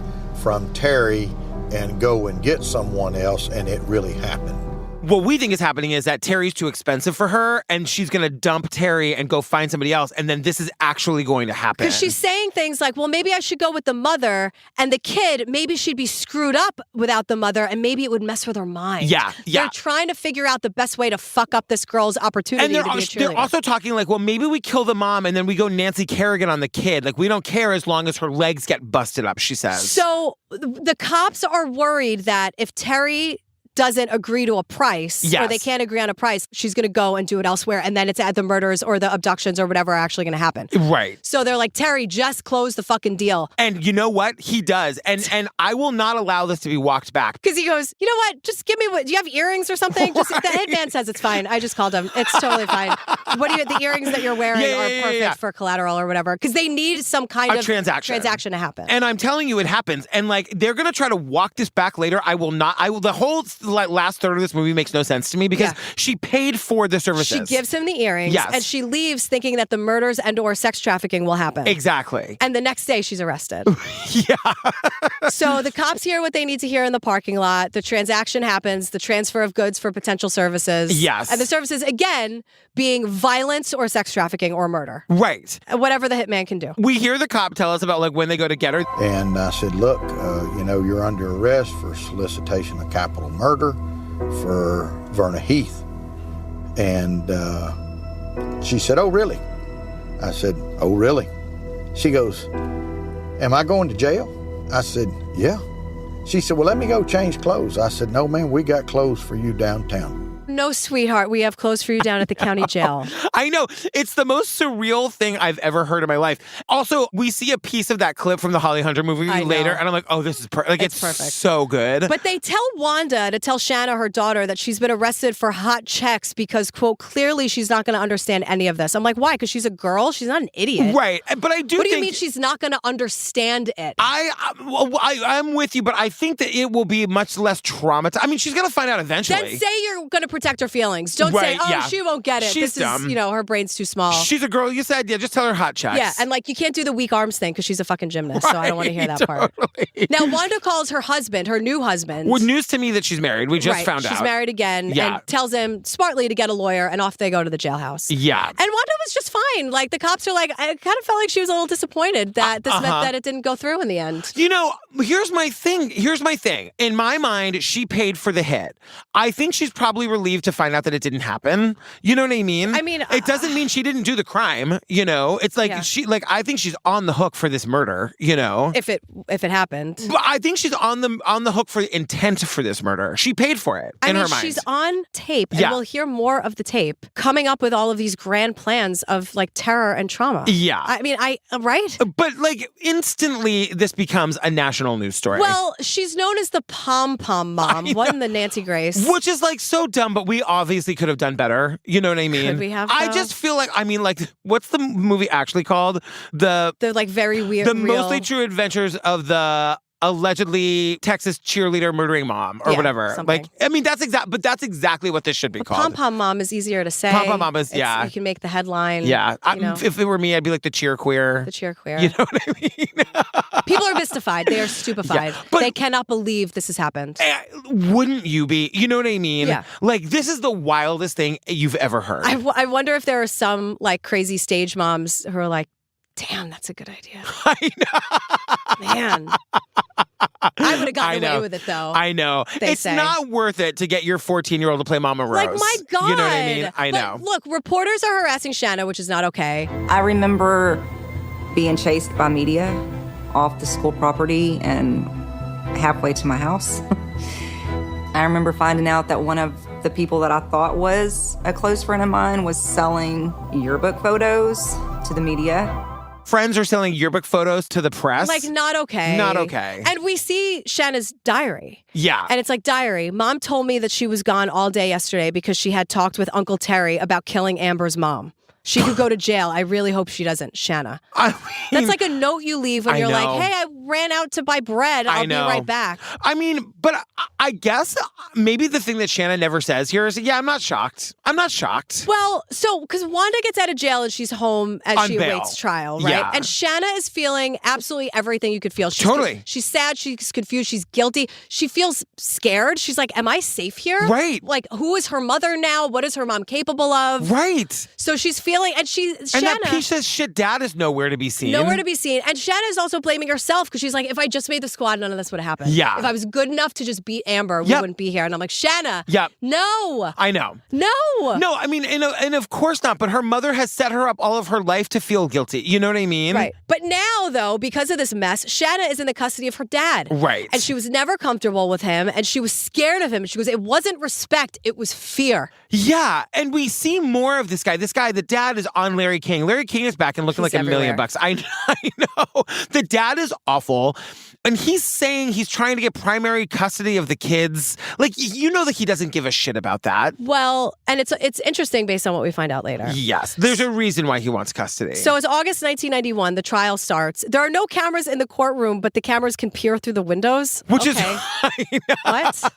from Terry and go and get someone else, and it really happened. what we think is happening is that Terry's too expensive for her and she's going to dump Terry and go find somebody else. And then this is actually going to happen. Because she's saying things like, well, maybe I should go with the mother and the kid, maybe she'd be screwed up without the mother and maybe it would mess with her mind. Yeah. They're trying to figure out the best way to fuck up this girl's opportunity and to be a cheerleader. they're also talking like, well, maybe we kill the mom and then we go Nancy Kerrigan on the kid. Like, we don't care as long as her legs get busted up, she says. So the cops are worried that if Terry doesn't agree to a price, or they can't agree on a price, she's going to go and do it elsewhere, and then it's at the murders or the abductions or whatever are actually going to happen. Right. So they're like, Terry, just close the fucking deal. And you know what? He does. And I will not allow this to be walked back. Because he goes, you know what? Just give me do you have earrings or something? Just the hitman says it's fine. I just called him. It's totally fine. What do you? The earrings that you're wearing are perfect for collateral or whatever. Because they need some kind of transaction to happen. And I'm telling you, it happens. And like, they're going to try to walk this back later. I will not. The whole last third of this movie makes no sense to me because she paid for the services. She gives him the earrings and she leaves thinking that the murders and or sex trafficking will happen. Exactly. And the next day she's arrested. So the cops hear what they need to hear in the parking lot. The transaction happens, the transfer of goods for potential services. Yes. And the services, again, being violence or sex trafficking or murder. Right. Whatever the hitman can do. We hear the cop tell us about like when they go to get her. And I said, look, you're under arrest for solicitation of capital murder for Verna Heath. And she said, oh, really? I said, oh, really? She goes, am I going to jail? I said, yeah. She said, well, let me go change clothes. I said, no, man, we got clothes for you downtown. No, sweetheart, we have clothes for you down at the county jail. I know. It's the most surreal thing I've ever heard in my life. Also, we see a piece of that clip from the Holly Hunter movie later, and I'm like, oh, this is perfect. Like, it's perfect. So good. But they tell Wanda to tell Shana, her daughter, that she's been arrested for hot checks because, quote, clearly she's not going to understand any of this. I'm like, why? Because she's a girl? She's not an idiot. Right. But I do What do think... you mean she's not going to understand it? I'm with you, but I think that it will be much less traumatized. I mean, she's going to find out eventually. Then say you're going to protect her feelings. Don't say, she won't get it. She's this dumb. is, her brain's too small. She's a girl. You said, just tell her hot checks. Yeah, and like you can't do the weak arms thing because she's a fucking gymnast, so I don't want to hear that part. Now, Wanda calls her husband, her new husband. Well, news to me that she's married. We just found out. She's married again and tells him smartly to get a lawyer, and off they go to the jailhouse. Yeah. And Wanda was just fine. Like, the cops are like, I kind of felt like she was a little disappointed that this meant that it didn't go through in the end. Here's my thing. In my mind, she paid for the hit. I think she's probably relieved to find out that it didn't happen. You know what I mean? I mean, it doesn't mean she didn't do the crime. It's like I think she's on the hook for this murder. If it happened, but I think she's on the hook for intent for this murder. She paid for it in her mind. She's on tape, and we'll hear more of the tape coming up with all of these grand plans of like terror and trauma. Yeah, I mean, right? But like instantly, this becomes a national news story. Well, she's known as the pom pom mom, wasn't the Nancy Grace, which is like so dumb, but we obviously could have done better. You know what I mean? Could we have? I just feel like what's the movie actually called? The like very weird, the Mostly True Adventures of the allegedly Texas cheerleader murdering mom or whatever. Something. That's exactly what this should be called. Pom pom mom is easier to say. Pom pom mom is you can make the headline. Yeah, if it were me, I'd be like the cheer queer. The cheer queer. You know what I mean? People are mystified. They are stupefied. They cannot believe this has happened. Wouldn't you be? You know what I mean? Yeah. Like, this is the wildest thing you've ever heard. I wonder if there are some like crazy stage moms who are like, damn, that's a good idea. I know. Man. I would have gotten away with it, though. I know. It's not worth it to get your 14-year-old to play Mama Rose. Like, my God. You know what I mean? I know. Look, reporters are harassing Shana, which is not okay. I remember being chased by media off the school property and halfway to my house. I remember finding out that one of the people that I thought was a close friend of mine was selling yearbook photos to the media. Friends are selling yearbook photos to the press. Like, not okay. Not okay. And we see Shana's diary. Yeah. And it's like, diary. Mom told me that she was gone all day yesterday because she had talked with Uncle Terry about killing Amber's mom. She could go to jail. I really hope she doesn't, Shana. That's like a note you leave when you're like, hey, I ran out to buy bread. I'll be right back. I mean, but I guess maybe the thing that Shana never says here is, yeah, I'm not shocked. I'm not shocked. Well, so, because Wanda gets out of jail and she's home as she awaits trial, right? Yeah. And Shana is feeling absolutely everything you could feel. Totally. She's sad. She's confused. She's guilty. She feels scared. She's like, am I safe here? Right. Like, who is her mother now? What is her mom capable of? Right. So she's feeling, and Shana. And that piece of shit dad is nowhere to be seen. Nowhere to be seen. And Shana is also blaming herself because she's like, if I just made the squad, none of this would have happened. Yeah. If I was good enough to just beat Amber, we wouldn't be here. And I'm like, Shana. Yep. No. I know. No. No, I mean, and of course not, but her mother has set her up all of her life to feel guilty. You know what I mean? Right. But now, though, because of this mess, Shana is in the custody of her dad. Right. And she was never comfortable with him, and she was scared of him. She goes, it wasn't respect, it was fear. Yeah, and we see more of this guy. This guy, the dad is on Larry King. Larry King is back and looking like everywhere. $1 million. I know. The dad is awful. And he's saying he's trying to get primary custody of the kids. Like, you know that he doesn't give a shit about that. Well, and it's interesting based on what we find out later. Yes, there's a reason why he wants custody. So it's August 1991. The trial starts. There are no cameras in the courtroom, but the cameras can peer through the windows. Which is... What?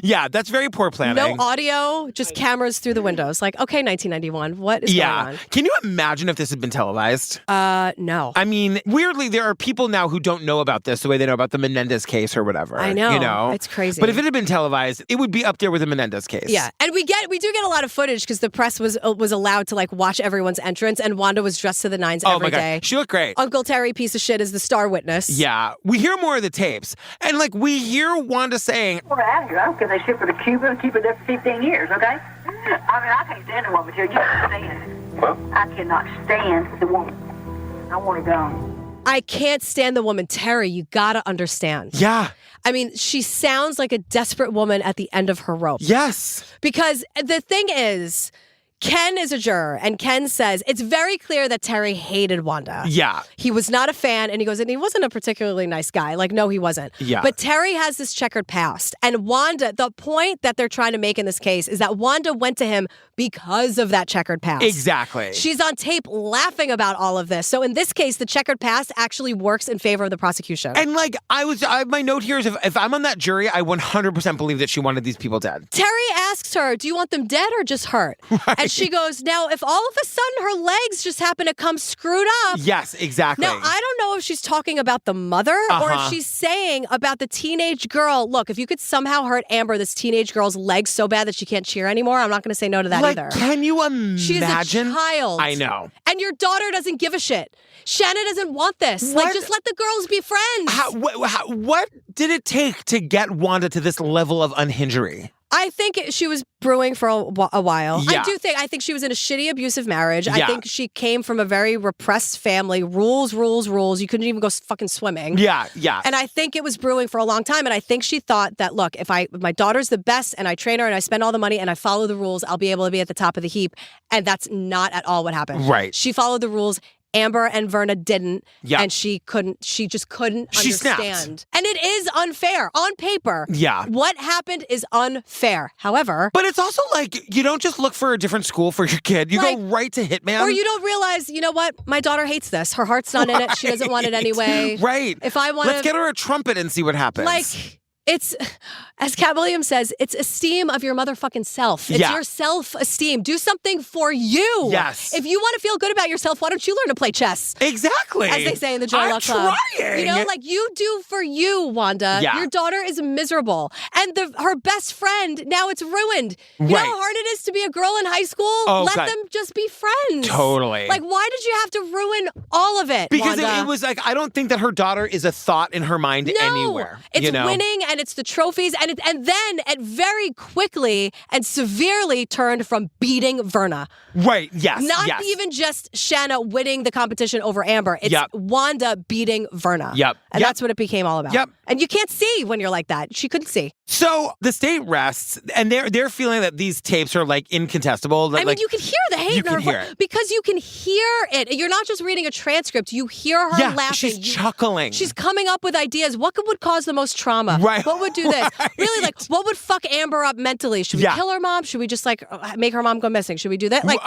Yeah, that's very poor planning. No audio, just cameras through the windows. Like, okay, 1991, what is going on? Can you imagine if this had been televised? No. I mean, weirdly, there are people now who don't know about this the way they know about the Menendez case or whatever. I know. You know? It's crazy. But if it had been televised, it would be up there with the Menendez case. Yeah. And we do get a lot of footage because the press was allowed to like watch everyone's entrance, and Wanda was dressed to the nines every day. She looked great. Uncle Terry, piece of shit, is the star witness. Yeah. We hear more of the tapes. And like we hear Wanda saying, We're out of here. I don't care if they ship her to Cuba and keep her there for 15 years, okay? I mean, I can't stand the woman here. You understand? Well, I cannot stand the woman. I want her gone. I can't stand the woman. Terry, you gotta understand. Yeah. I mean, she sounds like a desperate woman at the end of her rope. Yes. Because the thing is, Ken is a juror, and Ken says it's very clear that Terry hated Wanda. Yeah. He was not a fan, and he goes, and he wasn't a particularly nice guy. Like, no, he wasn't. Yeah. But Terry has this checkered past. And Wanda, the point that they're trying to make in this case is that Wanda went to him because of that checkered past. Exactly. She's on tape laughing about all of this. So in this case, the checkered past actually works in favor of the prosecution. And like, my note here is if I'm on that jury, I 100% believe that she wanted these people dead. Terry asks her, do you want them dead or just hurt? Right. And she goes, now, if all of a sudden her legs just happen to come screwed up. Yes, exactly. Now, I don't know if she's talking about the mother or if she's saying about the teenage girl. Look, if you could somehow hurt Amber, this teenage girl's legs so bad that she can't cheer anymore, I'm not going to say no to that either. Can you imagine? She's a child. I know. And your daughter doesn't give a shit. Shana doesn't want this. Like, just let the girls be friends. What did it take to get Wanda to this level of unhingery? I think she was brewing for a while. Yeah. I think she was in a shitty abusive marriage. Yeah. I think she came from a very repressed family. Rules. You couldn't even go fucking swimming. Yeah. And I think it was brewing for a long time. And I think she thought that, look, if my daughter's the best and I train her and I spend all the money and I follow the rules, I'll be able to be at the top of the heap. And that's not at all what happened. Right. She followed the rules. Amber and Verna didn't, yeah. And she just couldn't she understand. Snapped. And it is unfair on paper. Yeah. What happened is unfair. However, but it's also like you don't just look for a different school for your kid. You go right to Hitman. Or you don't realize, you know what? My daughter hates this. Her heart's not in it. She doesn't want it anyway. Right. If I want Let's get her a trumpet and see what happens. Like, it's, as Cat Williams says, it's esteem of your motherfucking self. It's your self-esteem. Do something for you. Yes. If you want to feel good about yourself, why don't you learn to play chess? Exactly. As they say in the Joy Luck Club. Trying. You know, like you do for you, Wanda. Yeah. Your daughter is miserable. And her best friend, now it's ruined. You know how hard it is to be a girl in high school? Oh, Let God. them just be friends. Totally. Like, why did you have to ruin all of it, Because Wanda? it was like, I don't think that her daughter is a thought in her mind anywhere. It's you know? winning and it's the trophies, and then it very quickly and severely turned from beating Verna. Right, yes, Not yes. even just Shana winning the competition over Amber. It's Wanda beating Verna. Yep. And that's what it became all about. Yep. And you can't see when you're like that. She couldn't see. So the state rests, and they're feeling that these tapes are like incontestable. I mean, you can hear the hate in her voice because you can hear it. You're not just reading a transcript. You hear her laughing. She's chuckling. She's coming up with ideas. What would cause the most trauma? Right. What would do this? Really, like, what would fuck Amber up mentally? Should we kill her mom? Should we just like make her mom go missing? Should we do that? Like,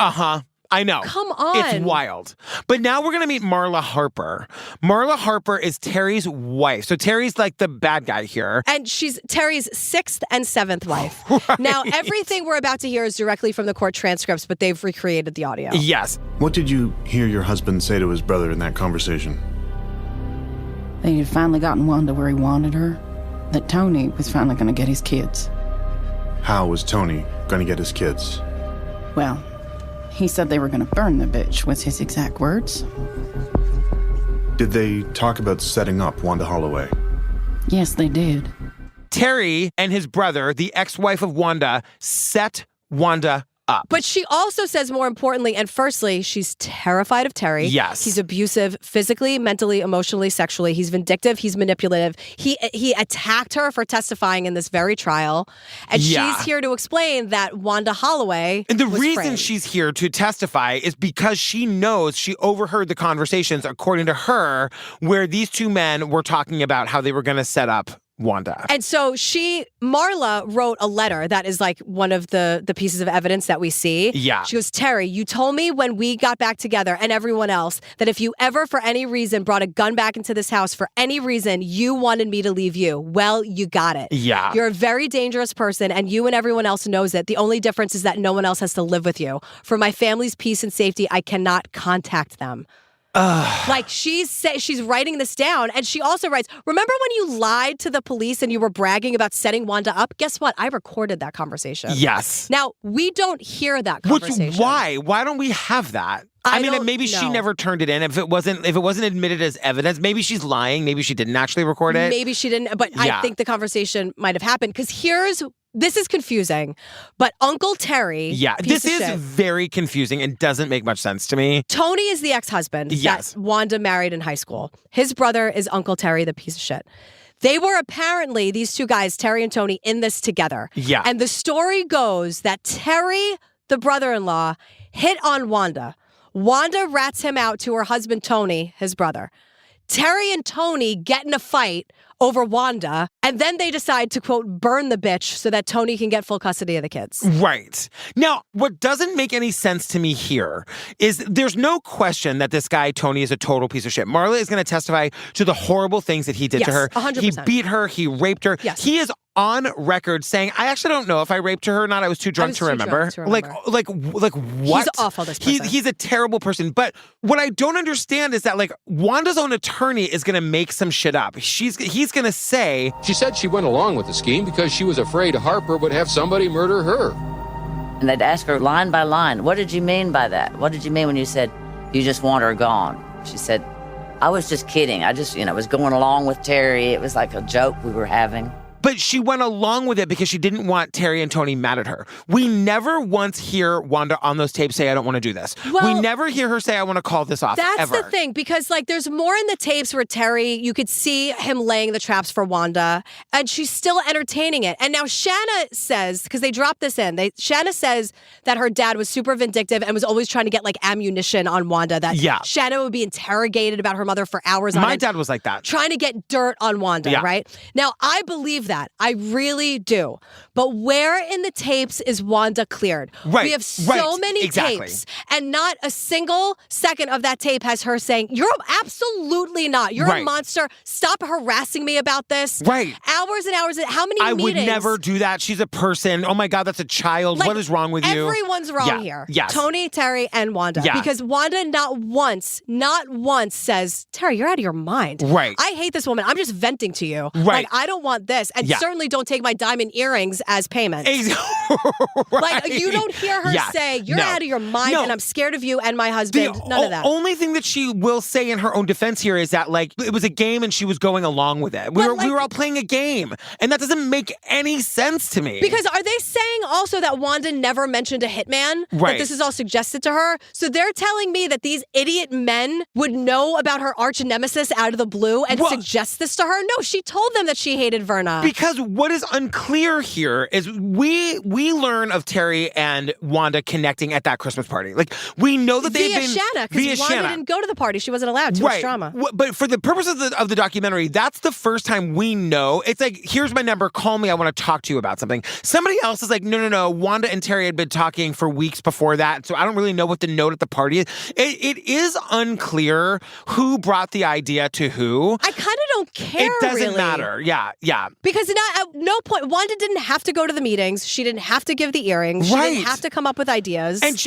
I know. Come on. It's wild. But now we're going to meet Marla Harper. Marla Harper is Terry's wife. So Terry's like the bad guy here. And she's Terry's 6th and 7th wife. Right. Now, everything we're about to hear is directly from the court transcripts, but they've recreated the audio. Yes. What did you hear your husband say to his brother in that conversation? That he had finally gotten Wanda where he wanted her. That Tony was finally going to get his kids. How was Tony going to get his kids? Well, he said they were going to burn the bitch, was his exact words. Did they talk about setting up Wanda Holloway? Yes, they did. Terry and his brother, the ex-wife of Wanda, set Wanda up. But she also says, more importantly, and firstly, she's terrified of Terry. Yes. He's abusive physically, mentally, emotionally, sexually. He's vindictive. He's manipulative. He attacked her for testifying in this very trial. And she's here to explain that Wanda Holloway And the was reason framed. she's here to testify is because she knows she overheard the conversations, according to her, where these two men were talking about how they were going to set up Wanda. And so Marla wrote a letter that is like one of the pieces of evidence that we see. Yeah. She goes, Terry, you told me when we got back together and everyone else that if you ever for any reason brought a gun back into this house for any reason, you wanted me to leave you. Well, you got it. Yeah. You're a very dangerous person and you and everyone else knows it. The only difference is that no one else has to live with you. For my family's peace and safety, I cannot contact them. Like she's writing this down, and she also writes, remember when you lied to the police and you were bragging about setting Wanda up? Guess what? I recorded that conversation. Yes. Now, we don't hear that conversation. Why? Why don't we have that? I mean, maybe she never turned it in. If it wasn't admitted as evidence, maybe she's lying. Maybe she didn't actually record it. Maybe she didn't, but I think the conversation might have happened because this is confusing, but Uncle Terry. Yeah, this is very confusing and doesn't make much sense to me. Tony is the ex-husband that Wanda married in high school. His brother is Uncle Terry, the piece of shit. They were apparently, these two guys, Terry and Tony, in this together. Yeah. And the story goes that Terry, the brother-in-law, hit on Wanda. Wanda rats him out to her husband, Tony, his brother. Terry and Tony get in a fight over Wanda, and then they decide to, quote, burn the bitch so that Tony can get full custody of the kids. Right. Now, what doesn't make any sense to me here is there's no question that this guy, Tony, is a total piece of shit. Marla is going to testify to the horrible things that he did to her. 100%. He beat her. He raped her. Yes. He is on record saying, I actually don't know if I raped her or not. I was too drunk to remember. Like what? He's awful, this person. He's a terrible person. But what I don't understand is that, like, Wanda's own attorney is going to make some shit up. He's going to say... She said she went along with the scheme because she was afraid Harper would have somebody murder her. And they'd ask her line by line, what did you mean by that? What did you mean when you said you just want her gone? She said, I was just kidding. I just, was going along with Terry. It was like a joke we were having. But she went along with it because she didn't want Terry and Tony mad at her. We never once hear Wanda on those tapes say, I don't want to do this. We never hear her say, I want to call this off, That's ever. the thing, because like there's more in the tapes where Terry, you could see him laying the traps for Wanda, and she's still entertaining it. And now Shana says, because they dropped this in, Shana says that her dad was super vindictive and was always trying to get like ammunition on Wanda, that Shana would be interrogated about her mother for hours on end. My dad was like that. Trying to get dirt on Wanda, right? Now, I believe that. I really do. But where in the tapes is Wanda cleared? Right. We have so many tapes, and not a single second of that tape has her saying, you're absolutely not. You're a monster. Stop harassing me about this. Right. Hours and hours. How many I meetings? would never do that. She's a person. Oh my God, that's a child. Like, what is wrong with you? Everyone's wrong here. Yes. Tony, Terry, and Wanda. Yeah. Because Wanda not once says, Terry, you're out of your mind. Right. I hate this woman. I'm just venting to you. Right. Like, I don't want this. And and certainly don't take my diamond earrings as payment. Like, you don't hear her say, you're out of your mind and I'm scared of you and my husband. None of that. The only thing that she will say in her own defense here is that, like, it was a game and she was going along with it. We were all playing a game, and that doesn't make any sense to me. Because are they saying also that Wanda never mentioned a hitman? Right. That this is all suggested to her? So they're telling me that these idiot men would know about her arch nemesis out of the blue and suggest this to her? No, she told them that she hated Verna. Because what is unclear here is we learn of Terry and Wanda connecting at that Christmas party. Like, we know that they've been Shana, because Wanda didn't go to the party. She wasn't allowed. Too much drama. But for the purpose of the documentary, that's the first time we know. It's like, here's my number. Call me. I want to talk to you about something. Somebody else is like, no. Wanda and Terry had been talking for weeks before that, so I don't really know what the note at the party is. It is unclear who brought the idea to who. I kind of don't care. It doesn't really matter. Yeah. Because at no point, Wanda didn't have to go to the meetings. She didn't have to give the earrings. She didn't have to come up with ideas. And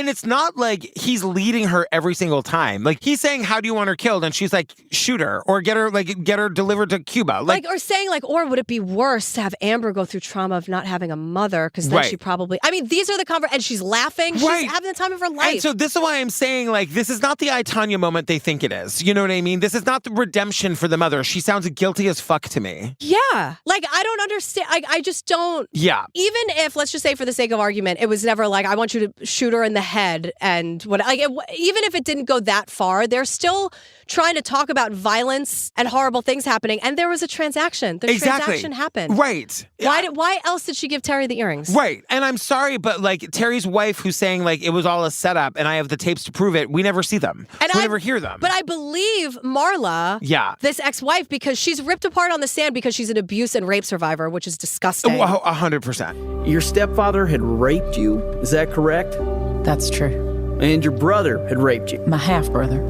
it's not like he's leading her every single time. Like, he's saying, how do you want her killed? And she's like, shoot her or get her delivered to Cuba. Or saying or would it be worse to have Amber go through trauma of not having a mother? Because then she probably, these are the and she's laughing. She's having the time of her life. And so this is why I'm saying, like, this is not the I, Tonya moment they think it is. You know what I mean? This is not the redemption for the mother. She sounds guilty as fuck to me. Yeah. Like, I don't understand. I just don't. Yeah. Even if, let's just say for the sake of argument, it was never like, I want you to shoot her in the head and what, even if it didn't go that far, they're still trying to talk about violence and horrible things happening. And there was a transaction. The transaction happened. Right. Why else did she give Terry the earrings? Right. And I'm sorry, but like Terry's wife who's saying like it was all a setup and I have the tapes to prove it, we never see them. And we never hear them. But I believe Marla, this ex-wife, because she's ripped apart on the stand because she's an abuse and rape survivor, which is disgusting. 100%. Your stepfather had raped you, is that correct? That's true. And your brother had raped you? My half-brother.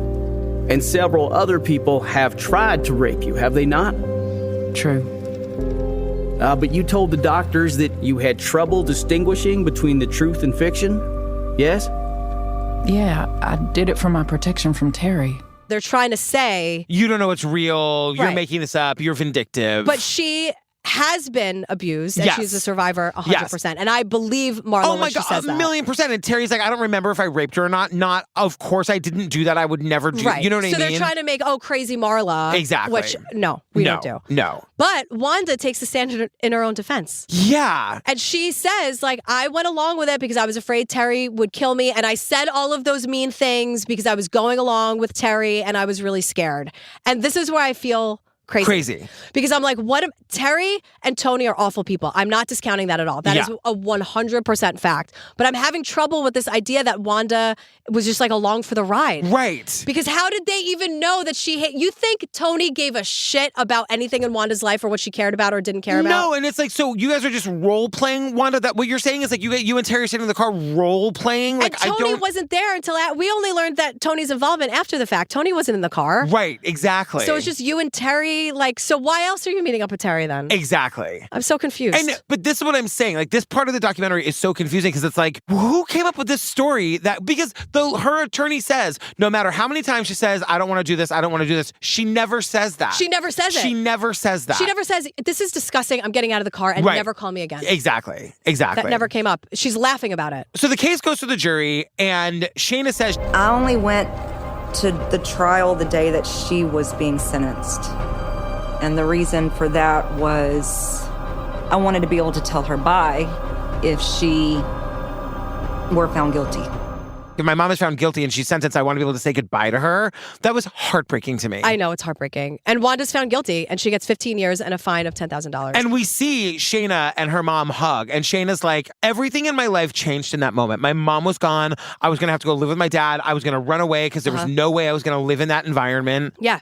And several other people have tried to rape you, have they not? True. But you told the doctors that you had trouble distinguishing between the truth and fiction, yes? Yeah, I did it for my protection from Terry. They're trying to say, you don't know it's real, you're making this up, you're vindictive. But she has been abused, and she's a survivor 100%. And I believe Marla when she says that. 1,000,000%. And Terry's like, I don't remember if I raped her or not. Of course I didn't do that. I would never do. Right. You know what I mean? So they're trying to make, crazy Marla. Exactly. Which, no, we don't do. No. But Wanda takes the stand in her own defense. Yeah. And she says, like, I went along with it because I was afraid Terry would kill me. And I said all of those mean things because I was going along with Terry and I was really scared. And this is where I feel crazy. Because I'm like, Terry and Tony are awful people. I'm not discounting that at all. That is a 100% fact. But I'm having trouble with this idea that Wanda was just like along for the ride. Right. Because how did they even know that you think Tony gave a shit about anything in Wanda's life or what she cared about or didn't care about? No, and it's like, so you guys are just role-playing Wanda? That what you're saying is like you and Terry are sitting in the car role-playing? Like, and Tony wasn't there until we only learned that Tony's involvement after the fact. Tony wasn't in the car. Right, exactly. So it's just you and Terry. Like, so why else are you meeting up with Terry then? Exactly. I'm so confused. But this is what I'm saying. Like, this part of the documentary is so confusing because it's like, who came up with this story? Because her attorney says, no matter how many times she says, I don't want to do this, I don't want to do this, she never says that. She never says it. She never says that. She never says, this is disgusting, I'm getting out of the car, and never call me again. Exactly. That never came up. She's laughing about it. So the case goes to the jury, and Shana says, I only went to the trial the day that she was being sentenced. And the reason for that was I wanted to be able to tell her bye if she were found guilty. If my mom is found guilty and she's sentenced, I want to be able to say goodbye to her. That was heartbreaking to me. I know, it's heartbreaking. And Wanda's found guilty, and she gets 15 years and a fine of $10,000. And we see Shana and her mom hug, and Shana's like, everything in my life changed in that moment. My mom was gone. I was going to have to go live with my dad. I was going to run away because there was no way I was going to live in that environment. Yeah.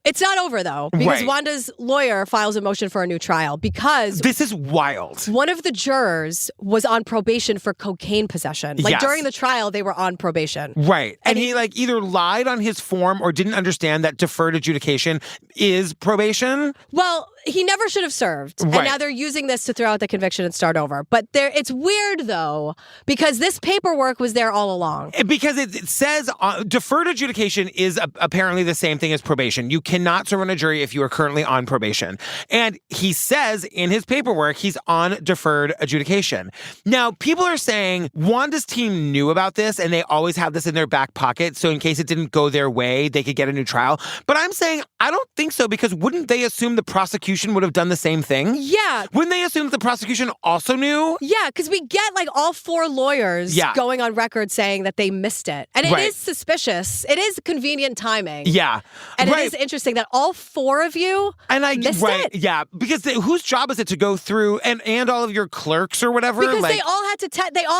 It's not over, though, because Wanda's lawyer files a motion for a new trial because... This is wild. One of the jurors was on probation for cocaine possession. Like, during the trial, they were on probation. Right. And he like, either lied lied on his form or didn't understand that deferred adjudication is probation. Well, he never should have served. Right. And now they're using this to throw out the conviction and start over. But it's weird, though, because this paperwork was there all along. Because it says deferred adjudication is apparently the same thing as probation. You cannot serve on a jury if you are currently on probation. And he says in his paperwork he's on deferred adjudication. Now, people are saying Wanda's team knew about this and they always have this in their back pocket. So in case it didn't go their way, they could get a new trial. But I'm saying I don't think so, because wouldn't they assume the prosecution would have done the same thing? Yeah. Wouldn't they assume that the prosecution also knew? Yeah, because we get like all 4 lawyers going on record saying that they missed it. And it is suspicious. It is convenient timing. Yeah. And it is interesting that all 4 of you missed it. Yeah, because whose job is it to go through and all of your clerks or whatever? Because they all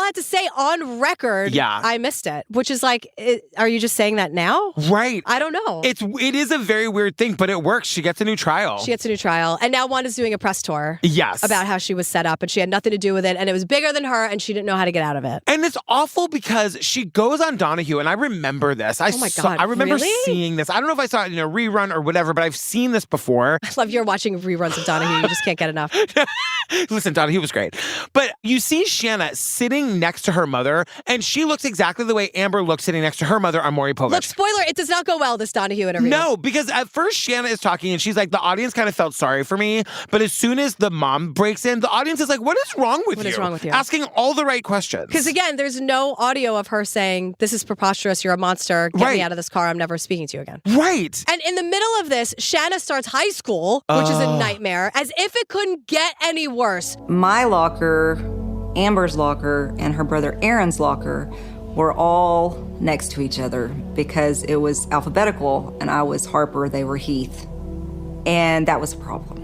had to say on record, I missed it. Which is like, are you just saying that now? Right. I don't know. It is a very weird thing, but it works. She gets a new trial. And now Wanda's doing a press tour. Yes. About how she was set up and she had nothing to do with it and it was bigger than her and she didn't know how to get out of it. And it's awful because she goes on Donahue, and I remember this. Oh my God, I remember really? seeing this. I don't know if I saw it in a rerun or whatever, but I've seen this before. I love you're watching reruns of Donahue. You just can't get enough. Listen, Donahue was great. But you see Shana sitting next to her mother, and she looks exactly the way Amber looked sitting next to her mother on Maury Povich. Look, spoiler, it does not go well, this Donahue interview. No, because at first Shana is talking and she's like, the audience kind of felt sorry for me. But as soon as the mom breaks in, the audience is like, what is wrong with you? What is wrong with you? Asking all the right questions. Because again, there's no audio of her saying, this is preposterous, you're a monster, get me out of this car, I'm never speaking to you again. Right. And in the middle of this, Shana starts high school, which is a nightmare, as if it couldn't get any worse. My locker, Amber's locker, and her brother Aaron's locker were all next to each other because it was alphabetical and I was Harper, they were Heath. And that was a problem.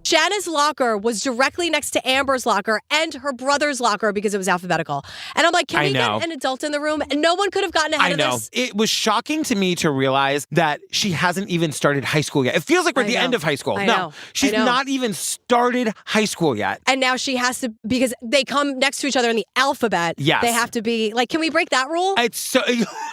Shana's locker was directly next to Amber's locker and her brother's locker because it was alphabetical. And I'm like, can we get an adult in the room? And no one could have gotten ahead of this. It was shocking to me to realize that she hasn't even started high school yet. It feels like we're at the end of high school. No, she's not even started high school yet. And now she has to, because they come next to each other in the alphabet. Yes. They have to be, like, can we break that rule? It's so,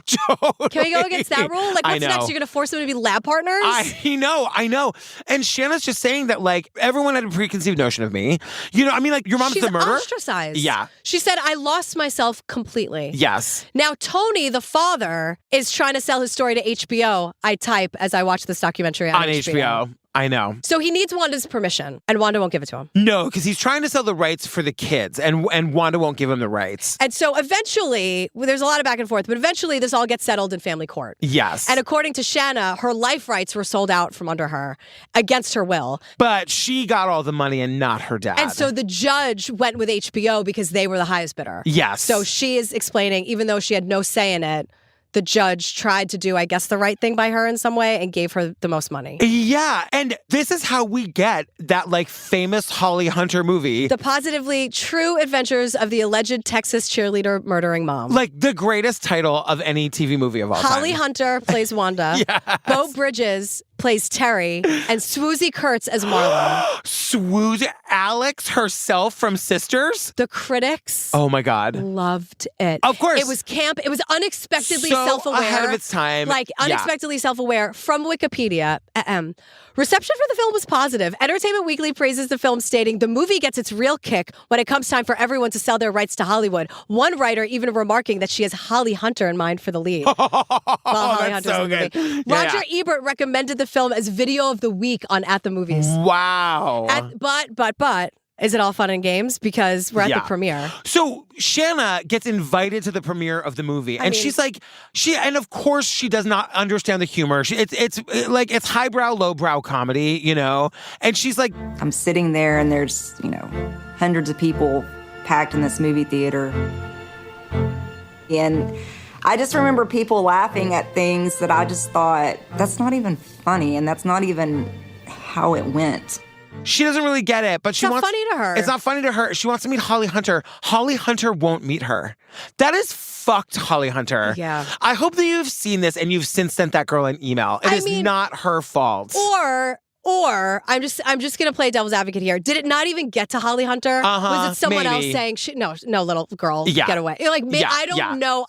totally. Can we go against that rule? Like, what's next? You're going to force them to be lab partners? I know. And Shana's just saying that, like, everyone had a preconceived notion of me. You know, I mean, like, your mom's the murderer. She's ostracized. Yeah. She said, I lost myself completely. Yes. Now, Tony, the father, is trying to sell his story to HBO. I type as I watch this documentary on HBO. I know. So he needs Wanda's permission, and Wanda won't give it to him. No, because he's trying to sell the rights for the kids, and Wanda won't give him the rights. And so eventually, there's a lot of back and forth, but eventually this all gets settled in family court. Yes. And according to Shana, her life rights were sold out from under her against her will. But she got all the money and not her dad. And so the judge went with HBO because they were the highest bidder. Yes. So she is explaining, even though she had no say in it, the judge tried to do, I guess, the right thing by her in some way and gave her the most money. Yeah, and this is how we get that, like, famous Holly Hunter movie. The positively true adventures of the alleged Texas cheerleader murdering mom. Like, the greatest title of any TV movie of all time. Holly Hunter plays Wanda. Yes. Bo Bridges plays Terry, and Swoozie Kurtz as Marla. Swoozie, Alex herself from Sisters? The critics. Oh my God. Loved it. Of course. It was camp. It was unexpectedly so self-aware. ahead of its time. Like, unexpectedly self-aware. From Wikipedia, reception for the film was positive. Entertainment Weekly praises the film, stating, the movie gets its real kick when it comes time for everyone to sell their rights to Hollywood. One writer even remarking that she has Holly Hunter in mind for the lead. Holly Hunter's so in the good. movie. Yeah, Roger Ebert recommended the film as video of the week on At the Movies. Wow. But, is it all fun and games? Because we're at the premiere. So Shana gets invited to the premiere of the movie, and she's like, and of course she does not understand the humor. It's highbrow, lowbrow comedy, you know? And she's like, I'm sitting there and there's, hundreds of people packed in this movie theater. And I just remember people laughing at things that I just thought, that's not even funny, and that's not even how it went. She doesn't really get it, but It's not funny to her. It's not funny to her. She wants to meet Holly Hunter. Holly Hunter won't meet her. That is fucked, Holly Hunter. Yeah. I hope that you've seen this and you've since sent that girl an email. It is not her fault. Or I'm just gonna play devil's advocate here. Did it not even get to Holly Hunter? Was it someone else saying, no, little girl, get away? Like, I don't know.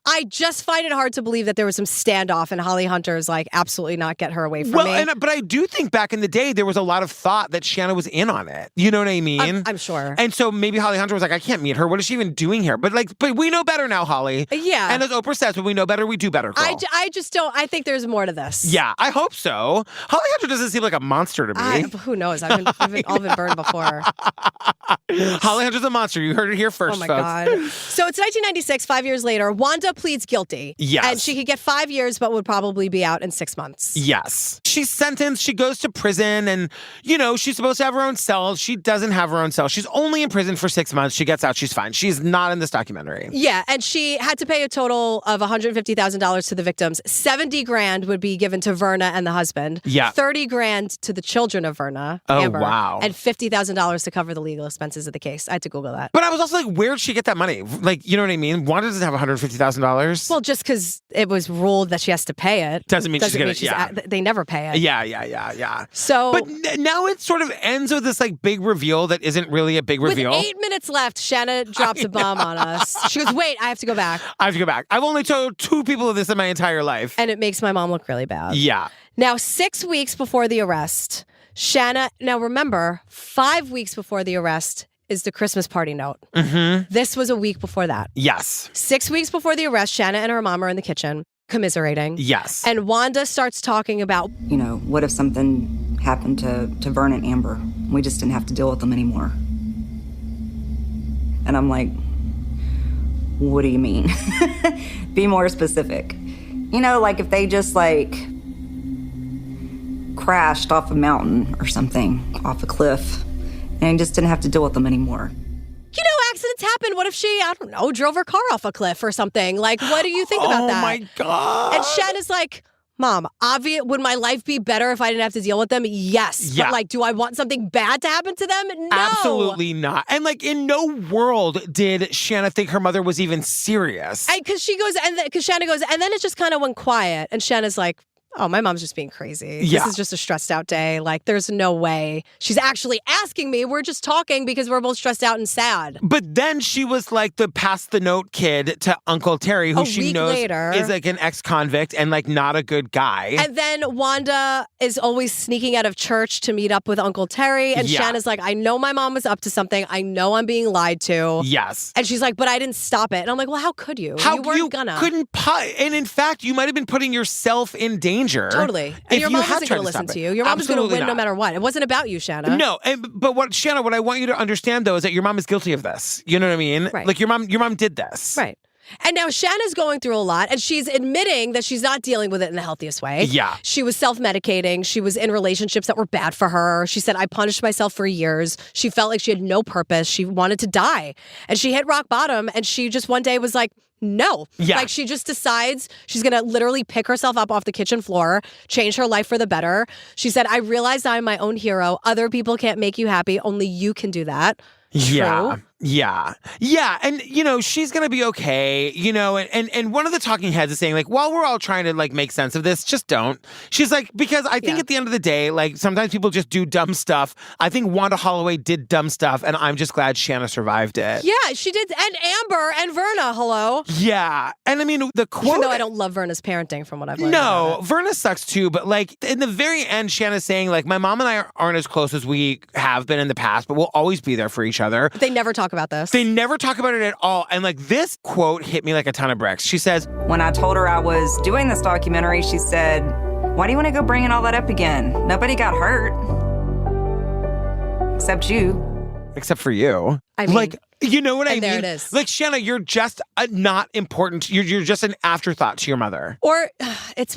I just find it hard to believe that there was some standoff and Holly Hunter's like, absolutely not get her away from me. But I do think back in the day, there was a lot of thought that Shana was in on it. You know what I mean? I'm sure. And so maybe Holly Hunter was like, I can't meet her. What is she even doing here? But we know better now, Holly. Yeah. And as Oprah says, when we know better, we do better, girl. I just don't, I think there's more to this. Yeah, I hope so. Holly Hunter doesn't seem like a monster to me. Who knows? I've been burned before. Holly Hunter's a monster. You heard it here first, Oh my folks. God. So it's 1996, 5 years later. Wanda pleads guilty. Yes. And she could get 5 years, but would probably be out in 6 months. Yes. She's sentenced. She goes to prison and, she's supposed to have her own cell. She doesn't have her own cell. She's only in prison for 6 months. She gets out. She's fine. She's not in this documentary. Yeah. And she had to pay a total of $150,000 to the victims. $70,000 would be given to Verna and the husband. Yeah. $30,000 to the children of Verna. Oh, Amber, wow. And $50,000 to cover the legal expenses of the case. I had to Google that. But I was also like, where'd she get that money? Like, you know what I mean? Wanda doesn't have $150,000. Well, just because it was ruled that she has to pay it. Doesn't mean she's going to, they never pay it. Yeah. So. But now it sort of ends with this like big reveal that isn't really a big reveal. With 8 minutes left, Shana drops a bomb on us. She goes, wait, I have to go back. I've only told 2 people of this in my entire life. And it makes my mom look really bad. Yeah. Now, 6 weeks before the arrest, Shana, now remember, 5 weeks before the arrest is the Christmas party note. Mm-hmm. This was a week before that. Yes. 6 weeks before the arrest, Shana and her mom are in the kitchen commiserating. Yes. And Wanda starts talking about, what if something happened to Vern and Amber? We just didn't have to deal with them anymore. And I'm like, what do you mean? Be more specific. Like if they just crashed off a mountain or something, off a cliff, and just didn't have to deal with them anymore. Accidents happen. What if she, I don't know, drove her car off a cliff or something? Like, what do you think about that? Oh my God. And Shana's like, Mom, would my life be better if I didn't have to deal with them? Yes. Yeah. But do I want something bad to happen to them? No. Absolutely not. And in no world did Shana think her mother was even serious. Because Shana goes, and then it just kind of went quiet. And Shana's like, oh, my mom's just being crazy. Yeah. This is just a stressed out day. There's no way she's actually asking me. We're just talking because we're both stressed out and sad. But then she was like the pass the note kid to Uncle Terry, who she knows is an ex-convict and not a good guy. And then Wanda is always sneaking out of church to meet up with Uncle Terry. And Shana's like, I know my mom was up to something. I know I'm being lied to. Yes. And she's like, but I didn't stop it. And I'm like, well, how could you? You weren't gonna. And in fact, you might have been putting yourself in danger. Totally. And your mom wasn't going to listen to you. Your mom was going to win no matter what. It wasn't about you, Shana. No, but Shana, what I want you to understand, though, is that your mom is guilty of this. You know what I mean? Right. Your mom did this. Right. And now Shana's going through a lot, and she's admitting that she's not dealing with it in the healthiest way. Yeah. She was self-medicating. She was in relationships that were bad for her. She said, I punished myself for years. She felt like she had no purpose. She wanted to die. And she hit rock bottom, and she just one day was like, no. Yeah. She just decides she's going to literally pick herself up off the kitchen floor, change her life for the better. She said, I realized I'm my own hero. Other people can't make you happy. Only you can do that. Yeah. True. Yeah. And, she's going to be okay, and one of the talking heads is saying, while we're all trying to, make sense of this, just don't. She's like, because I think at the end of the day, sometimes people just do dumb stuff. I think Wanda Holloway did dumb stuff, and I'm just glad Shana survived it. Yeah, she did. And Amber and Verna, hello. Yeah. And I mean, the quote... Even though I don't love Verna's parenting from what I've learned. No, Verna sucks too, but, in the very end, Shana's saying, my mom and I aren't as close as we have been in the past, but we'll always be there for each other. But they never talk about this. They never talk about it at all. And this quote hit me like a ton of bricks. She says, when I told her I was doing this documentary, she said, why do you want to go bringing all that up again? Nobody got hurt. Except you. Except for you. I mean, you know what I mean? There it is. Shana, you're just not important. You're just an afterthought to your mother. Or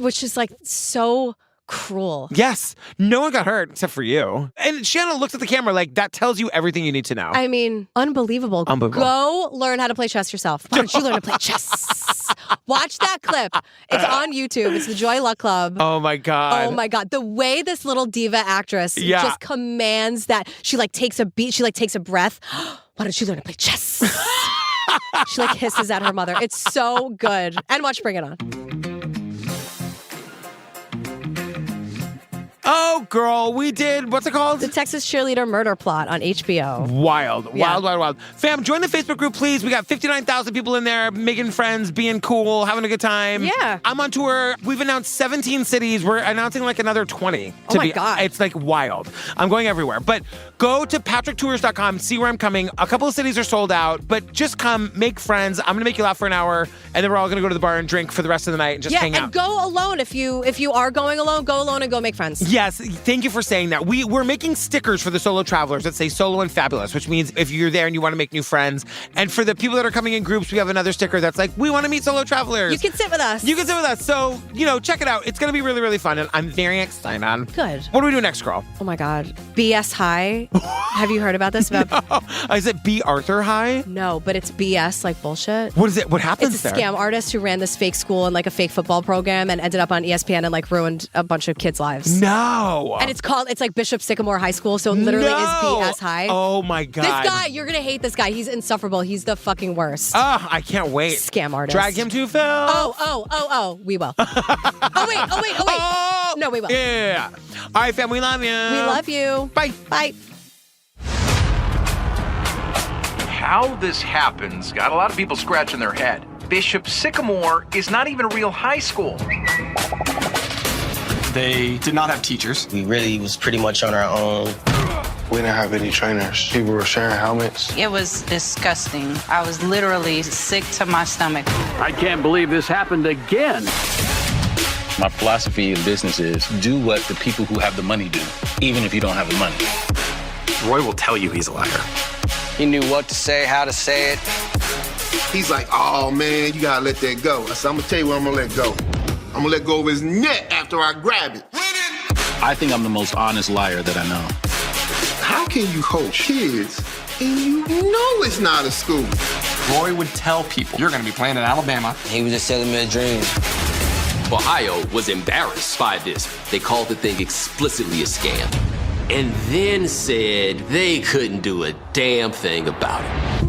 which is so cruel. Yes. No one got hurt except for you. And Shana looks at the camera that tells you everything you need to know. I mean, unbelievable. Go learn how to play chess yourself. Why don't you learn to play chess? Watch that clip. It's on YouTube. It's the Joy Luck Club. Oh my God. Oh my God. The way this little diva actress just commands that. She takes a beat. She takes a breath. Why don't you learn to play chess? She hisses at her mother. It's so good. And watch Bring It On. Oh, girl, we did, what's it called? The Texas Cheerleader Murder Plot on HBO. Wild. Yeah. Wild. Fam, join the Facebook group, please. We got 59,000 people in there, making friends, being cool, having a good time. Yeah. I'm on tour. We've announced 17 cities. We're announcing like another 20. Oh my God. It's like wild. I'm going everywhere. But go to patricktours.com, see where I'm coming. A couple of cities are sold out, but just come, make friends. I'm going to make you laugh for an hour, and then we're all going to go to the bar and drink for the rest of the night and just hang out. And go alone. If you are going alone, go alone and go make friends. Yes, thank you for saying that. We're making stickers for the solo travelers that say solo and fabulous, which means if you're there and you want to make new friends. And for the people that are coming in groups, we have another sticker that's like, we want to meet solo travelers. You can sit with us. So, check it out. It's going to be really, really fun, and I'm very excited. Good. What do we do next, girl? Oh my God. BS High. Have you heard about this? No. Is it B. Arthur High? No, but it's BS, like bullshit. What is it? What happens there? It's a there? scam artist who ran this fake school and like a fake football program and ended up on ESPN and like ruined a bunch of kids' lives. No. And it's like Bishop Sycamore High School, so it literally is BS High. Oh my God. This guy, you're going to hate this guy. He's insufferable. He's the fucking worst. Oh, I can't wait. Scam artist. Drag him to Phil. Oh, we will. oh, wait. Oh. No, we will. Yeah. All right, fam, we love you. We love you. Bye. Bye. How this happens got a lot of people scratching their head. Bishop Sycamore is not even a real high school. They did not have teachers. We really was pretty much on our own. We didn't have any trainers. People were sharing helmets. It was disgusting. I was literally sick to my stomach. I can't believe this happened again. My philosophy in business is do what the people who have the money do, even if you don't have the money. Roy will tell you he's a liar. He knew what to say, how to say it. He's like, oh man, you gotta let that go. I said, I'm gonna tell you what I'm gonna let go. I'm gonna let go of his neck after I grab it. I think I'm the most honest liar that I know. How can you coach kids and you know it's not a school? Roy would tell people, you're gonna be playing in Alabama. He was just selling me a dream. Ohio was embarrassed by this. They called the thing explicitly a scam. And then said they couldn't do a damn thing about it.